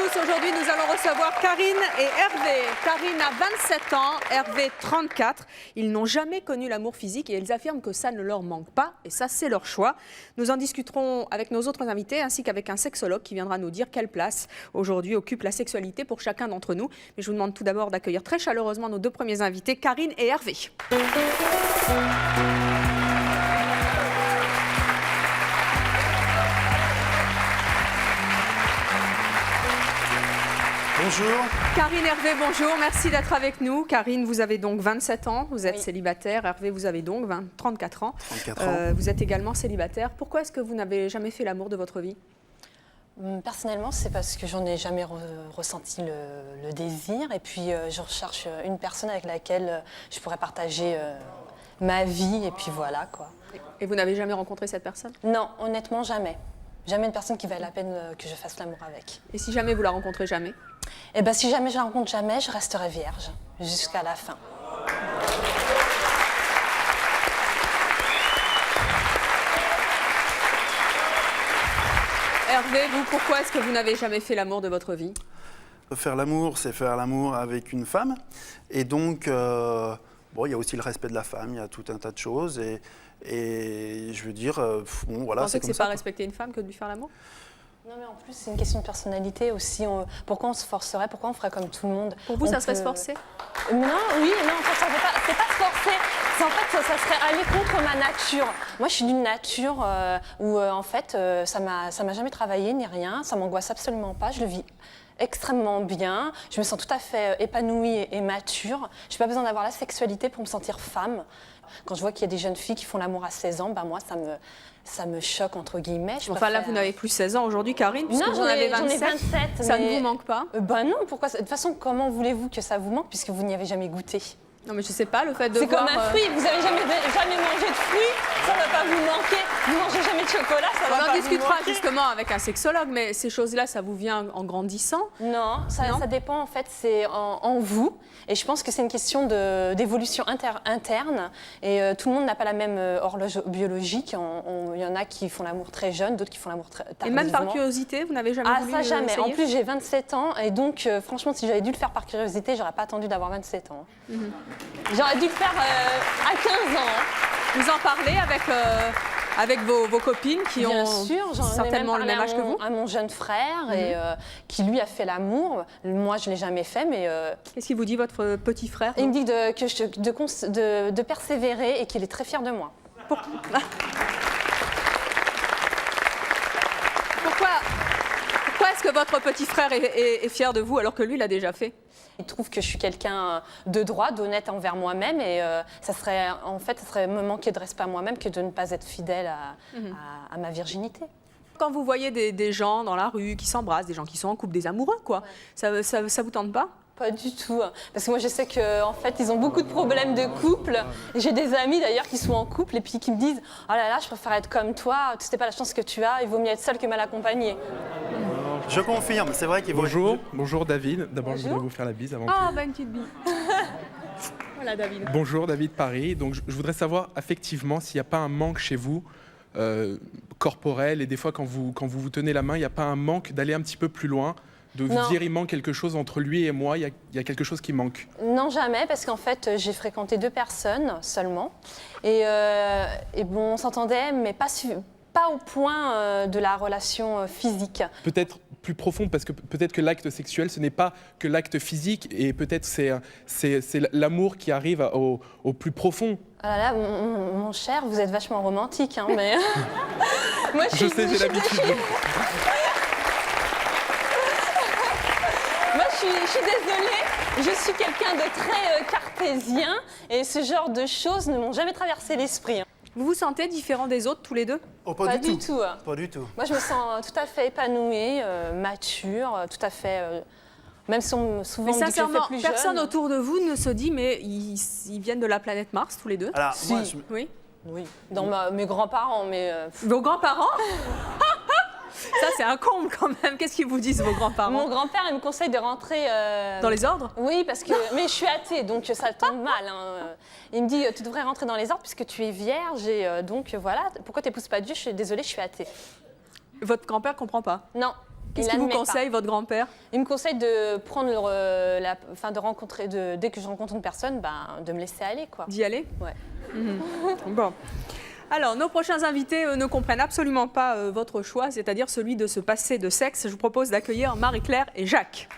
tous, aujourd'hui nous allons recevoir Karine et Hervé. Karine a 27 ans, Hervé 34. Ils n'ont jamais connu l'amour physique et ils affirment que ça ne leur manque pas et ça c'est leur choix. Nous en discuterons avec nos autres invités ainsi qu'avec un sexologue qui viendra nous dire quelle place aujourd'hui occupe la sexualité pour chacun d'entre nous. Mais je vous demande tout d'abord d'accueillir très chaleureusement nos deux premiers invités, Karine et Hervé. Bonjour. Karine, Hervé, bonjour. Merci d'être avec nous. Karine, vous avez donc 27 ans, vous êtes célibataire. Hervé, vous avez donc 34 ans. 34 ans. Vous êtes également célibataire. Pourquoi est-ce que vous n'avez jamais fait l'amour de votre vie ? Personnellement, c'est parce que j'en ai jamais ressenti le désir. Et puis, je recherche une personne avec laquelle je pourrais partager ma vie. Et puis voilà, quoi. Et vous n'avez jamais rencontré cette personne ? Non, honnêtement, jamais. Jamais une personne qui vaille la peine que je fasse l'amour avec. Et si jamais vous la rencontrez jamais ? Eh bien, si jamais je la rencontre jamais, je resterai vierge jusqu'à la fin. Hervé, vous, pourquoi est-ce que vous n'avez jamais fait l'amour de votre vie ? Faire l'amour, c'est faire l'amour avec une femme. Et donc, bon, il y a aussi le respect de la femme, il y a tout un tas de choses. Et je veux dire, bon, voilà, Vous pensez que comme c'est ça. pas respecter une femme que de lui faire l'amour ? Non, mais en plus, c'est une question de personnalité aussi. Pourquoi on se forcerait? Pourquoi on ferait comme tout le monde? Pour vous, ça serait se forcer ? Non, oui, non, en fait, c'est pas se forcer. En fait, ça serait aller contre ma nature. Moi, je suis d'une nature où, en fait, ça m'a jamais travaillé ni rien. Ça m'angoisse absolument pas. Je le vis extrêmement bien. Je me sens tout à fait épanouie et mature. Je n'ai pas besoin d'avoir la sexualité pour me sentir femme. Quand je vois qu'il y a des jeunes filles qui font l'amour à 16 ans, ben moi, ça me choque, entre guillemets. Enfin, là, vous n'avez plus 16 ans aujourd'hui, Karine, puisque vous en avez 27. J'en ai 27. Ça ne vous manque pas ? Ben non, pourquoi? De toute façon, comment voulez-vous que ça vous manque puisque vous n'y avez jamais goûté? Non, mais je sais pas, le fait de C'est voir... comme un fruit, vous n'avez jamais mangé de fruits, ça ne va pas vous manquer. Vous mangez jamais de chocolat, ça va On pas en vous discutera manquer. justement avec un sexologue, mais ces choses-là, ça vous vient en grandissant ? Non, ça dépend en fait, c'est en vous. Et je pense que c'est une question d'évolution interne. Et tout le monde n'a pas la même horloge biologique. Il y en a qui font l'amour très jeune, d'autres qui font l'amour très tardivement. Et même par curiosité, vous n'avez jamais voulu ça jamais. essayer ? En plus, j'ai 27 ans. Et donc, franchement, si j'avais dû le faire par curiosité, j'aurais pas attendu d'avoir 27 ans. J'aurais dû le faire à 15 ans. Vous en parlez avec vos copines qui Bien ont sûr, j'en ai certainement le même même parlé âge que vous ? à mon jeune frère et qui lui a fait l'amour. Moi, je l'ai jamais fait, mais Qu'est-ce qu'il vous dit, votre petit frère ? il me dit de persévérer et qu'il est très fier de moi. Pourquoi est-ce que votre petit frère est fier de vous alors que lui l'a déjà fait ? Il trouve que je suis quelqu'un de droit, d'honnête envers moi-même et ça serait me manquer de respect à moi-même que de ne pas être fidèle à ma virginité. Quand vous voyez des gens dans la rue qui s'embrassent, des gens qui sont en couple, des amoureux, quoi, ça vous tente pas ? Pas du tout, parce que moi je sais qu'en fait ils ont beaucoup de problèmes de couple. J'ai des amis d'ailleurs qui sont en couple et puis qui me disent « Oh là là, je préfère être comme toi, tu sais pas la chance que tu as, il vaut mieux être seul que mal accompagné. » Je confirme, c'est vrai qu'il faut... Bonjour David. D'abord, je Bonjour. voudrais vous faire la bise avant Ah, une petite bille. Voilà, David. Bonjour David Paris. Donc, je voudrais savoir effectivement s'il n'y a pas un manque chez vous corporel et des fois quand vous tenez la main, il n'y a pas un manque d'aller un petit peu plus loin, de vous Non. dire il manque quelque chose entre lui et moi, il y a quelque chose qui manque. Non, jamais, parce qu'en fait j'ai fréquenté 2 personnes seulement et bon, on s'entendait, mais pas au point de la relation physique. Peut-être plus profond parce que peut-être que l'acte sexuel ce n'est pas que l'acte physique et peut-être c'est l'amour qui arrive au plus profond. Ah là là, mon cher, vous êtes vachement romantique, hein, mais... Moi, Je sais, j'ai l'habitude. Moi, je suis désolée, je suis quelqu'un de très cartésien et ce genre de choses ne m'ont jamais traversé l'esprit. Hein. Vous vous sentez différent des autres, tous les deux ? Oh, Pas du tout. Pas du tout. Moi, je me sens tout à fait épanouie, mature, tout à fait... même si souvent Mais on me dit que je sincèrement, fais plus personne jeune. autour de vous ne se dit, mais ils viennent de la planète Mars, tous les deux ? Alors, Si. moi, Oui. Oui, dans mes grands-parents, mais... Vos grands-parents ? Ça, c'est un comble quand même. Qu'est-ce qu'ils vous disent, vos grands-parents ? Mon grand-père, il me conseille de rentrer... Dans les ordres ? Oui, parce que... Mais je suis athée, donc ça tombe mal. Hein. Il me dit, tu devrais rentrer dans les ordres puisque tu es vierge et donc voilà. Pourquoi tu n'épouses pas Dieu? Je suis désolée, je suis athée. Votre grand-père comprend pas. Non. Qu'est-ce Il qu'il vous admet pas. conseille, votre grand-père? Il me conseille de prendre de rencontrer, dès que je rencontre une personne, de me laisser aller, quoi. D'y aller? Ouais. Bon. Alors, nos prochains invités ne comprennent absolument pas votre choix, c'est-à-dire celui de se passer de sexe. Je vous propose d'accueillir Marie-Claire et Jacques.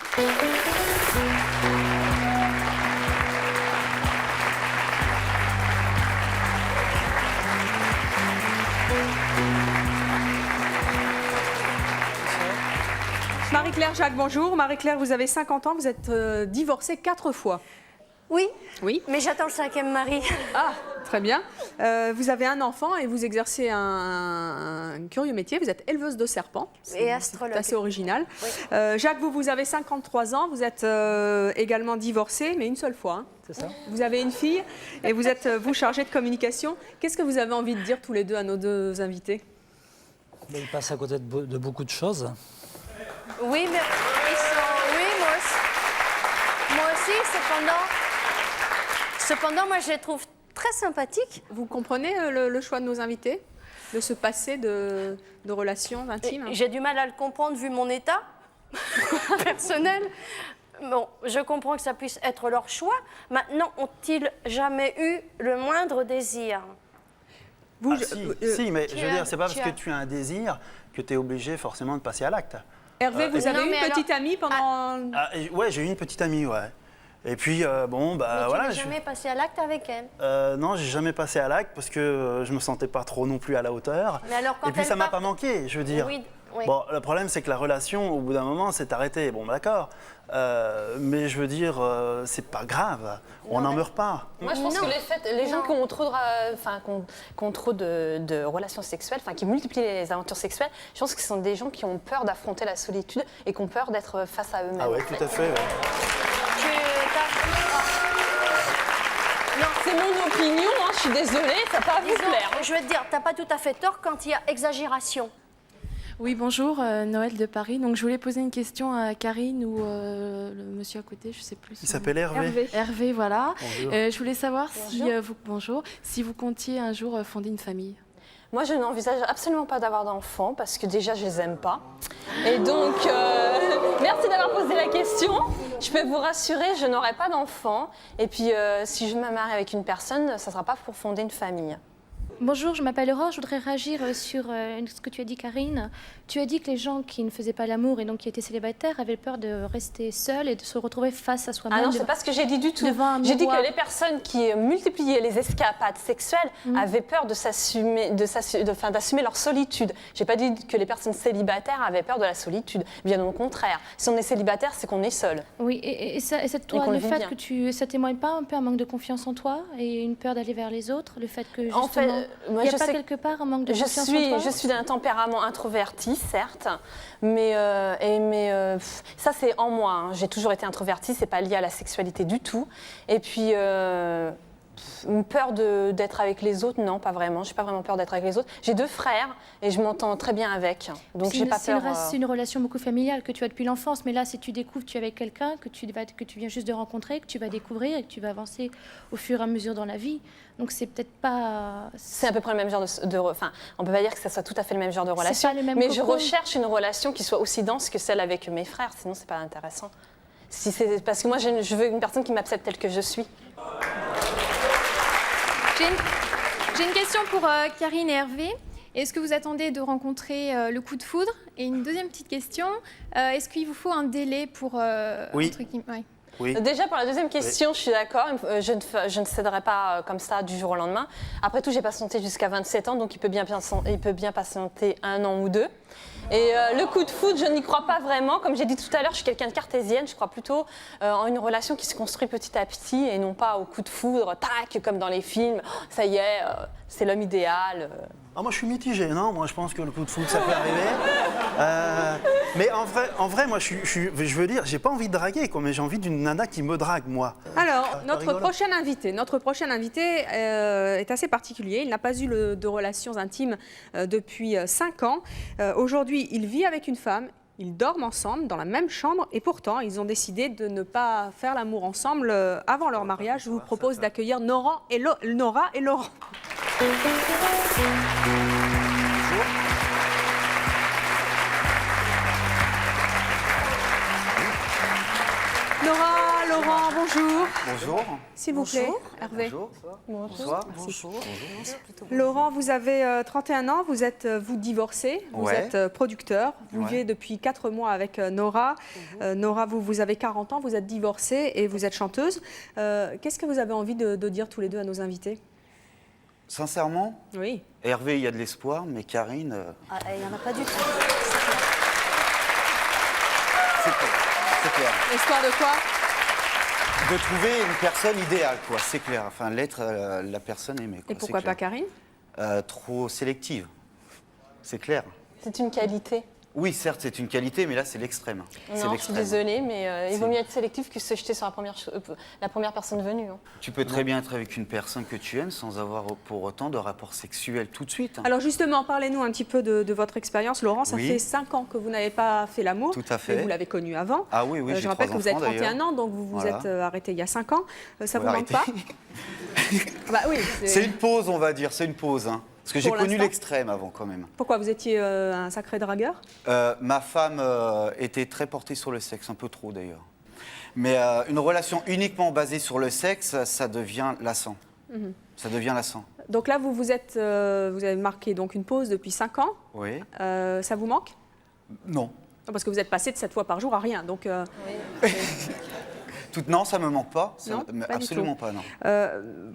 Marie-Claire, Jacques, bonjour. Marie-Claire, vous avez 50 ans, vous êtes divorcée 4 fois. Oui, Oui. mais j'attends le 5e mari. Ah, très bien. Vous avez un enfant et vous exercez un curieux métier. Vous êtes éleveuse de serpents. Et astrologue. C'est assez original. Oui. Jacques, vous avez 53 ans. Vous êtes également divorcé, mais une seule fois. Hein. C'est ça. Vous avez une fille et vous êtes vous chargé de communication. Qu'est-ce que vous avez envie de dire tous les deux à nos deux invités? Il passe à côté de beaucoup de choses. Oui, mais ils sont... Oui, moi aussi, cependant, moi, je les trouve très sympathiques. Vous comprenez le choix de nos invités de se passer de relations intimes? J'ai du mal à le comprendre vu mon état personnel. Bon, je comprends que ça puisse être leur choix. Maintenant, ont-ils jamais eu le moindre désir? Vous, Si, mais je veux dire, c'est pas parce tu que as- tu as un désir que tu es obligé forcément de passer à l'acte. Hervé, vous non, avez mais une petite amie pendant... Ouais, j'ai eu une petite amie, ouais. Et puis, bon, Mais bah tu voilà. n'as jamais passé à l'acte avec elle. Non, j'ai jamais passé à l'acte parce que je me sentais pas trop non plus à la hauteur. Mais alors, quand Et puis, elle ça m'a part- pas manqué, je veux dire. Oui, oui. Bon, le problème, c'est que la relation, au bout d'un moment, s'est arrêtée. Bon, d'accord. Mais je veux dire, c'est pas grave. On n'en meurt pas. Moi, je pense Non. que les gens Non. qui ont trop de relations sexuelles, qui multiplient les aventures sexuelles, je pense que ce sont des gens qui ont peur d'affronter la solitude et qui ont peur d'être face à eux-mêmes. Ah ouais, tout à fait. Ouais. Non, c'est mon opinion, hein, je suis désolée, ça va pas vous Disons, plaire. je veux te dire, t'as pas tout à fait tort quand il y a exagération. Oui, bonjour, Noël de Paris. Donc, je voulais poser une question à Karine ou le monsieur à côté, je ne sais plus. Il son s'appelle nom. Hervé. Hervé, voilà. Bonjour. Je voulais savoir si vous comptiez un jour fonder une famille. Moi, je n'envisage absolument pas d'avoir d'enfants parce que déjà, je les aime pas. Et donc, merci d'avoir posé la question. Je peux vous rassurer, je n'aurai pas d'enfants. Et puis, si je me marie avec une personne, ça ne sera pas pour fonder une famille. Bonjour, je m'appelle Aurore. Je voudrais réagir sur ce que tu as dit, Karine. Tu as dit que les gens qui ne faisaient pas l'amour et donc qui étaient célibataires avaient peur de rester seuls et de se retrouver face à soi-même. Ah non, c'est pas ce que j'ai dit du tout. devant un J'ai dit miroir. que les personnes qui multipliaient les escapades sexuelles avaient peur d'assumer leur solitude. J'ai pas dit que les personnes célibataires avaient peur de la solitude. Bien au contraire. Si on est célibataire, c'est qu'on est seul. Oui, et qu'on le le vit fait bien. que ça témoigne pas un peu un manque de confiance en toi et une peur d'aller vers les autres, le fait que justement, En fait, moi, il n'y je a pas sais quelque part un manque de Je confiance en toi. suis d'un tempérament introverti, certes, mais ça c'est en moi. Hein. J'ai toujours été introvertie, c'est pas lié à la sexualité du tout. Et puis une peur d'être avec les autres, non, pas vraiment. J'ai pas vraiment peur d'être avec les autres. J'ai 2 frères et je m'entends très bien avec, donc j'ai pas peur. C'est une relation beaucoup familiale que tu as depuis l'enfance, mais là, si tu découvres que tu es avec quelqu'un que tu viens juste de rencontrer, que tu vas découvrir et que tu vas avancer au fur et à mesure dans la vie, donc c'est peut-être pas. C'est à peu près le même genre enfin, on peut pas dire que ça soit tout à fait le même genre de relation, pas le même mais je cocon. recherche une relation qui soit aussi dense que celle avec mes frères, sinon c'est pas intéressant. Si c'est parce que moi je veux une personne qui m'accepte telle que je suis. J'ai une question pour Karine et Hervé. Est-ce que vous attendez de rencontrer le coup de foudre? Et une deuxième petite question, est-ce qu'il vous faut un délai pour... Oui. entre guillemets- ouais. Oui. Déjà, pour la deuxième question, je suis d'accord. Je ne céderai pas comme ça du jour au lendemain. Après tout, j'ai patienté jusqu'à 27 ans, donc il peut bien patienter 1 an ou 2. Et le coup de foudre, je n'y crois pas vraiment. Comme j'ai dit tout à l'heure, je suis quelqu'un de cartésienne. Je crois plutôt en une relation qui se construit petit à petit et non pas au coup de foudre, tac, comme dans les films. Oh, ça y est, c'est l'homme idéal. Ah, moi, je suis mitigé, non? Moi, je pense que le coup de foudre, ça peut arriver. Mais en vrai, moi, je veux dire, j'ai pas envie de draguer, quoi, mais j'ai envie d'une nana qui me drague, moi. Alors, notre rigolo. prochain invité est assez particulier. Il n'a pas eu de relations intimes depuis 5 ans. Aujourd'hui, il vit avec une femme. Ils dorment ensemble dans la même chambre et pourtant, ils ont décidé de ne pas faire l'amour ensemble avant leur mariage. Je vous propose d'accueillir Nora et Laurent. Bonjour. Bonjour. S'il vous plaît, Hervé. Bonjour. Bonsoir. Merci. Laurent, vous avez 31 ans, vous êtes vous divorcé, vous Ouais. êtes producteur, vous Ouais. vivez depuis 4 mois avec Nora. Nora, vous avez 40 ans, vous êtes divorcée et vous êtes chanteuse. Qu'est-ce que vous avez envie de dire tous les deux à nos invités? Sincèrement, Oui. Hervé, il y a de l'espoir, mais Karine, Il n'y en a pas du tout. c'est clair. L'espoir de quoi? De trouver une personne idéale, quoi, c'est clair. Enfin, l'être la personne aimée, quoi, Et pourquoi c'est pas clair. Karine? Trop sélective, c'est clair. C'est une qualité. Oui, certes, c'est une qualité, mais là, c'est l'extrême. C'est Non, je suis l'extrême. désolée, mais il vaut Si. mieux être sélectif que se jeter sur la première personne venue. hein. Tu peux très bien être avec une personne que tu aimes sans avoir pour autant de rapport sexuel tout de suite. hein. Alors justement, parlez-nous un petit peu de votre expérience. Laurent, ça Oui. fait 5 ans que vous n'avez pas fait l'amour. Tout à fait. Mais vous l'avez connu avant. Ah oui, oui, Je j'ai rappelle 3 que vous avez enfants, 31 d'ailleurs. ans, donc vous vous Voilà. êtes arrêté il y a 5 ans. Ça Faut vous manque l'arrêter. pas? Bah oui. C'est une pause, on va dire, c'est une pause. hein. Parce que j'ai Pour connu l'instant. l'extrême avant, quand même. Pourquoi vous étiez un sacré dragueur? Ma femme était très portée sur le sexe, un peu trop d'ailleurs. Mais une relation uniquement basée sur le sexe, ça devient lassant. Ça devient lassant. Donc là, vous avez marqué donc une pause depuis 5 ans. Oui. Ça vous manque? Non. Non, parce que vous êtes passé de 7 fois par jour à rien. Donc, Non, ça me manque pas. Ça- Non, mais pas du absolument tout. pas, non.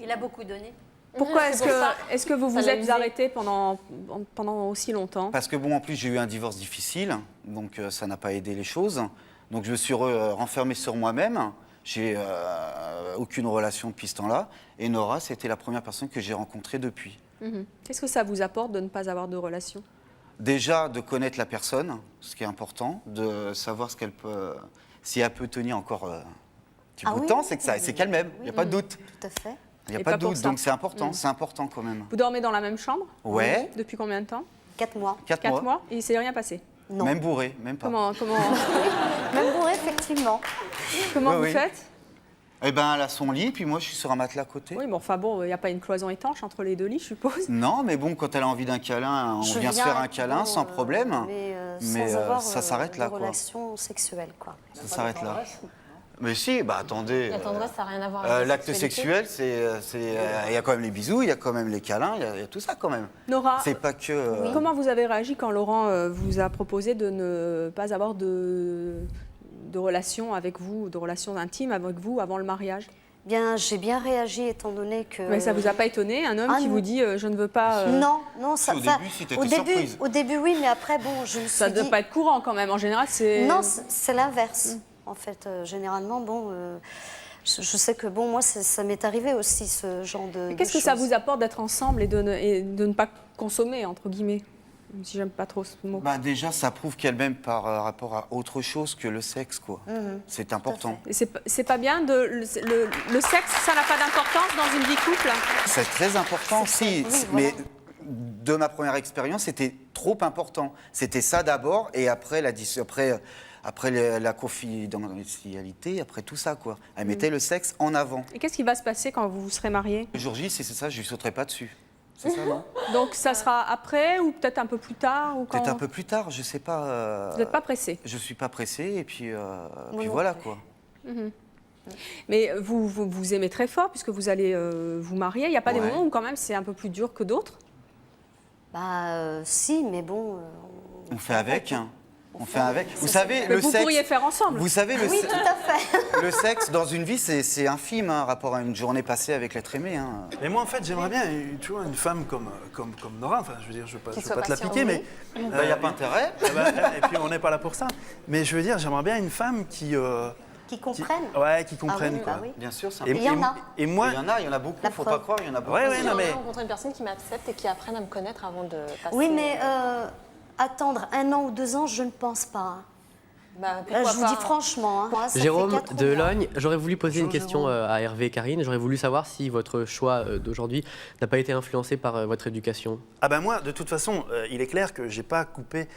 Il a beaucoup donné. pourquoi C'est pour ça. est-ce que vous Ça vous l'a êtes usé. arrêté pendant aussi longtemps? Parce que bon, en plus, j'ai eu un divorce difficile, donc ça n'a pas aidé les choses. Donc je me suis renfermé sur moi-même. J'ai aucune relation depuis ce temps-là. Et Nora, c'était la première personne que j'ai rencontrée depuis. Qu'est-ce que ça vous apporte de ne pas avoir de relation? Déjà, de connaître la personne, ce qui est important, de savoir ce qu'elle peut, si elle peut tenir encore un petit bout de temps, c'est que c'est qu'elle m'aime. Il n'y a pas de doute. Tout à fait. Il n'y a Et pas pas de pour doute, ça. donc c'est important. C'est important quand même. Vous dormez dans la même chambre? Ouais. Depuis combien de temps? 4 mois. 4 4 mois. mois? Et il s'est rien passé? Non. Même bourré, même pas. Comment Même bourré, effectivement. vous Oui. faites? Eh ben, elle a son lit, puis moi, je suis sur un matelas à côté. Oui, mais enfin bon, il n'y a pas une cloison étanche entre les deux lits, je suppose. Non, mais bon, quand elle a envie d'un câlin, on Je vient se viens, faire un câlin bon, sans problème. Mais sans avoir ça s'arrête là, de quoi. relation sexuelle, quoi. Ça s'arrête là. Mais si, bah attendez. La tendresse, ça n'a rien à voir avec la L'acte sexualité. sexuel, il y a quand même les bisous, il y a quand même les câlins, il y a tout ça quand même. Nora, C'est pas que. comment vous avez réagi quand Laurent vous a proposé de ne pas avoir de relations avec vous, de relations intimes avec vous avant le mariage? Bien, j'ai bien réagi étant donné que. Mais ça vous a pas étonné, un homme Ah qui non. vous dit je ne veux pas. Non, ça. Au enfin, début, si t'étais surprise. au début, oui, mais après, bon, je me suis Ça ne dit. doit pas être courant quand même. En général, c'est. Non, c'est l'inverse. En fait, généralement, bon, je sais que bon, moi, ça m'est arrivé aussi ce genre de. Qu'est-ce que ça vous apporte d'être ensemble et de ne pas consommer entre guillemets, même si j'aime pas trop ce mot. Bah déjà, ça prouve qu'elle m'aime par rapport à autre chose que le sexe, quoi. C'est important. Et c'est pas bien le sexe, ça n'a pas d'importance dans une vie couple. C'est très important, si. oui, Mais de ma première expérience, c'était trop important. C'était ça d'abord, et après la confidentialité, après tout ça, quoi. Elle mettait le sexe en avant. Et qu'est-ce qui va se passer quand vous serez mariés? Le jour J, c'est ça, je lui sauterai pas dessus. C'est ça, non? Donc ça sera après ou peut-être un peu plus tard ou quand... Peut-être un peu plus tard, je sais pas. Vous n'êtes pas pressé. Je suis pas pressé, et puis non voilà, plus. quoi. Mais vous aimez très fort puisque vous allez vous marier. Il n'y a pas des Ouais. moments où quand même c'est un peu plus dur que d'autres? Bah, si, mais bon. On fait avec, hein. On fait avec. Vous savez, Mais le vous sexe. pourriez faire ensemble. Vous savez, Oui, tout à fait. le sexe dans une vie, c'est infime, hein, rapport à une journée passée avec l'être aimé. Hein. Mais moi, en fait, j'aimerais bien tu vois, une femme comme Nora. Enfin, je veux dire, je veux Qui pas soit te la patiente, piquer, oui. mais. Il n'y a pas intérêt. Et puis, on n'est pas là pour ça. Mais je veux dire, j'aimerais bien une femme qui Comprennent. Ouais, qui comprenne, Ah oui, quoi. bah oui. Bien sûr, c'est Et, Il y en a. et moi, il y en a beaucoup, La faut preuve. pas croire, il y en a beaucoup. Ouais, ouais, non, mais- J'aimerais rencontrer une personne qui m'accepte et qui apprenne à me connaître avant de passer. Oui, mais attendre 1 an ou 2 ans, je ne pense pas. Bah, pourquoi Je vous pas, dis hein. franchement. Moi, ça fait Jérôme 4 de mois. Logne, j'aurais voulu poser une Bonjour, question à Hervé et Karine. J'aurais voulu savoir si votre choix d'aujourd'hui n'a pas été influencé par votre éducation. Ah ben moi, de toute façon, il est clair que j'ai pas coupé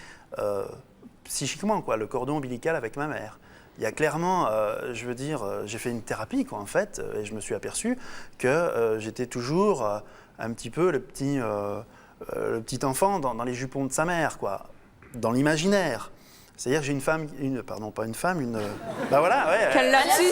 psychiquement, quoi, le cordon ombilical avec ma mère. Il y a clairement, je veux dire, j'ai fait une thérapie, quoi, en fait, et je me suis aperçu que j'étais toujours un petit peu le petit enfant dans les jupons de sa mère, quoi, dans l'imaginaire. C'est-à-dire que j'ai une femme, pas une femme, bah voilà, ouais. Quel lapsus.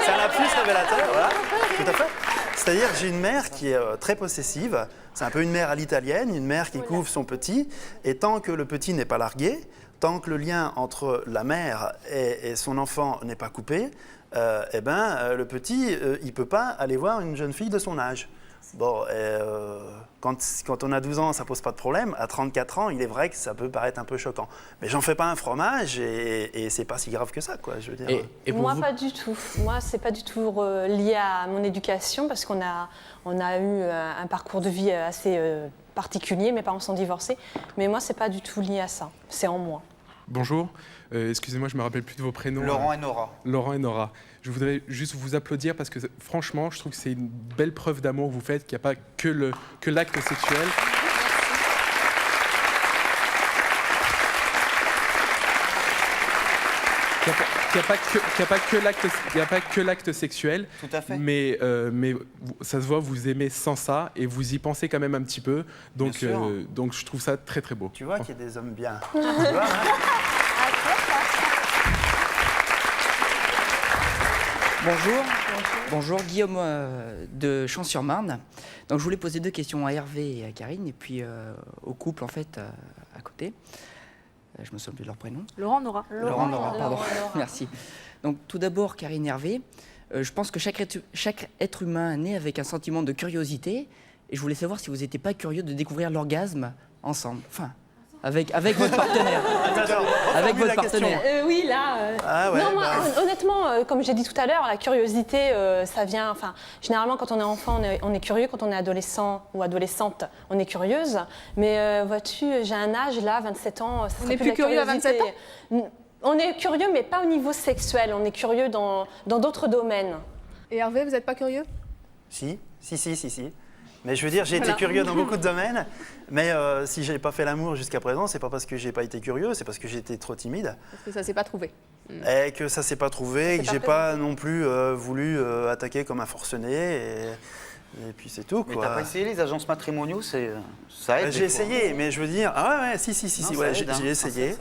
C'est un lapsus révélateur, voilà, tout à fait. C'est-à-dire que j'ai une mère qui est très possessive, c'est un peu une mère à l'italienne, une mère qui couvre son petit, et tant que le petit n'est pas largué, tant que le lien entre la mère et son enfant n'est pas coupé, le petit, il ne peut pas aller voir une jeune fille de son âge. Bon, quand on a 12 ans, ça ne pose pas de problème. À 34 ans, il est vrai que ça peut paraître un peu choquant. Mais j'en fais pas un fromage et c'est pas si grave que ça, quoi, je veux dire. Et pour Moi, vous pas du tout. Moi, c'est pas du tout lié à mon éducation parce qu'on a eu un parcours de vie assez particulier. Mes parents sont divorcés. Mais moi, c'est pas du tout lié à ça. C'est en moi. Bonjour, excusez-moi, je me rappelle plus de vos prénoms. Laurent et Nora. Laurent et Nora. Je voudrais juste vous applaudir parce que franchement, je trouve que c'est une belle preuve d'amour que vous faites, qu'il n'y a pas que l'acte sexuel. Qu'il n'y a pas que l'acte sexuel. Tout à fait. Mais ça se voit, vous aimez sans ça et vous y pensez quand même un petit peu. Donc je trouve ça très très beau. Tu vois qu'il y a des hommes bien. Tu vois, hein. Bonjour, Guillaume de Champs-sur-Marne. Donc je voulais poser 2 questions à Hervé et à Karine et puis au couple en fait à côté. Je me souviens plus de leur prénom. Laurent Nora. Laurent Nora, pardon. Merci. Donc tout d'abord Karine et Hervé, je pense que chaque être humain naît avec un sentiment de curiosité et je voulais savoir si vous n'étiez pas curieux de découvrir l'orgasme ensemble. Enfin, avec votre partenaire. Avec votre partenaire. Oui, là. Ah ouais, non, moi, honnêtement, comme j'ai dit tout à l'heure, la curiosité, ça vient. Enfin, généralement, quand on est enfant, on est curieux. Quand on est adolescent ou adolescente, on est curieuse. Mais vois-tu, j'ai un âge là, 27 ans. On n'est plus curieux à 27 ans. On est curieux, mais pas au niveau sexuel. On est curieux dans d'autres domaines. Et Hervé, vous n'êtes pas curieux? Si. Mais je veux dire, j'ai été curieux dans beaucoup de domaines, mais si je n'ai pas fait l'amour jusqu'à présent, c'est pas parce que j'ai pas été curieux, c'est parce que j'ai été trop timide. Parce que ça s'est pas trouvé. Et que ça s'est pas trouvé, et que j'ai pas non plus voulu attaquer comme un forcené, et puis c'est tout, Mais quoi. t'as pas essayé les agences matrimoniaux, ça aide. J'ai essayé, mais je veux dire, si, j'ai essayé.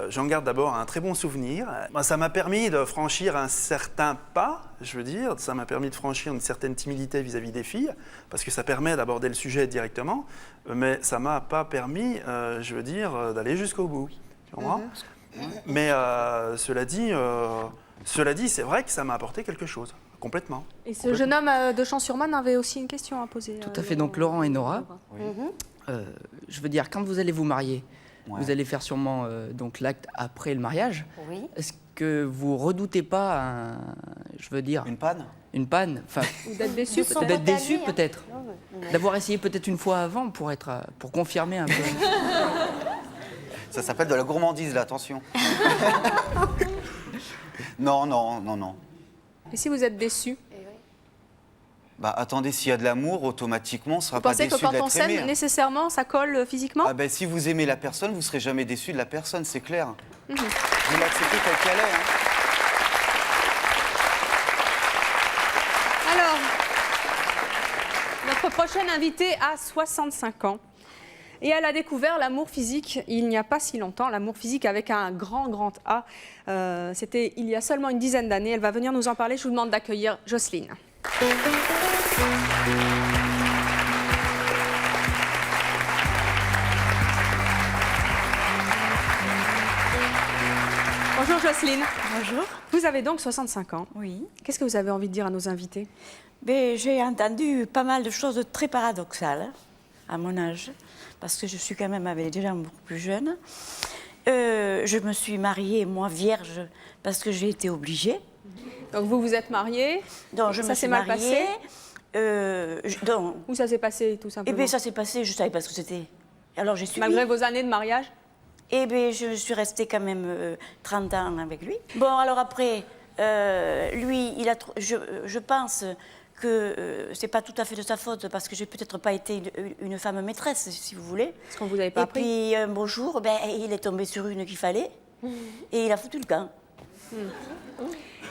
J'en garde d'abord un très bon souvenir. Ça m'a permis de franchir un certain pas, je veux dire. Ça m'a permis de franchir une certaine timidité vis-à-vis des filles, parce que ça permet d'aborder le sujet directement, mais ça m'a pas permis, je veux dire, d'aller jusqu'au bout. Tu comprends ? Mais cela dit, c'est vrai que ça m'a apporté quelque chose, complètement. Et ce jeune homme de Champs-sur-Marne avait aussi une question à poser. Tout à fait, donc Laurent et Nora. Je veux dire, quand vous allez vous marier, vous allez faire sûrement donc l'acte après le mariage. Oui. Est-ce que vous redoutez pas Une panne? Une panne, enfin, Ou d'être déçu peut-être. d'être déçu peut-être, d'avoir essayé peut-être une fois avant pour confirmer un peu. Ça s'appelle de la gourmandise, là, attention. Non. Et si vous êtes déçu? Bah attendez, s'il y a de l'amour, automatiquement, on ne sera Vous pas pensez déçu que quand d'être on s'aime, aimé. nécessairement, ça colle physiquement? Ah ben si vous aimez la personne, vous ne serez jamais déçu de la personne, c'est clair. Vous l'acceptez telle qu'elle est. Hein. Alors, notre prochaine invitée a 65 ans. Et elle a découvert l'amour physique il n'y a pas si longtemps, l'amour physique avec un grand A. C'était il y a seulement une dizaine d'années. Elle va venir nous en parler. Je vous demande d'accueillir Jocelyne. Bonjour Jocelyne. Bonjour. Vous avez donc 65 ans. Oui. Qu'est-ce que vous avez envie de dire à nos invités? J'ai entendu pas mal de choses très paradoxales à mon âge, parce que je suis quand même avec des gens beaucoup plus jeunes. Je me suis mariée, moi, vierge, parce que j'ai été obligée. Donc vous vous êtes mariée? Donc je me ça suis s'est mal mariée. passé? Où ça s'est passé, tout simplement? Eh bien, ça s'est passé, je ne savais pas ce que c'était. Alors j'ai suivi. Malgré vos années de mariage? Eh bien, je suis restée quand même 30 ans avec lui. Bon, alors après, lui, je pense que c'est pas tout à fait de sa faute, parce que j'ai peut-être pas été une femme maîtresse, si vous voulez. Parce qu'on vous avait pas appris. Et puis, un beau jour, il est tombé sur une qu'il fallait, et il a foutu le camp.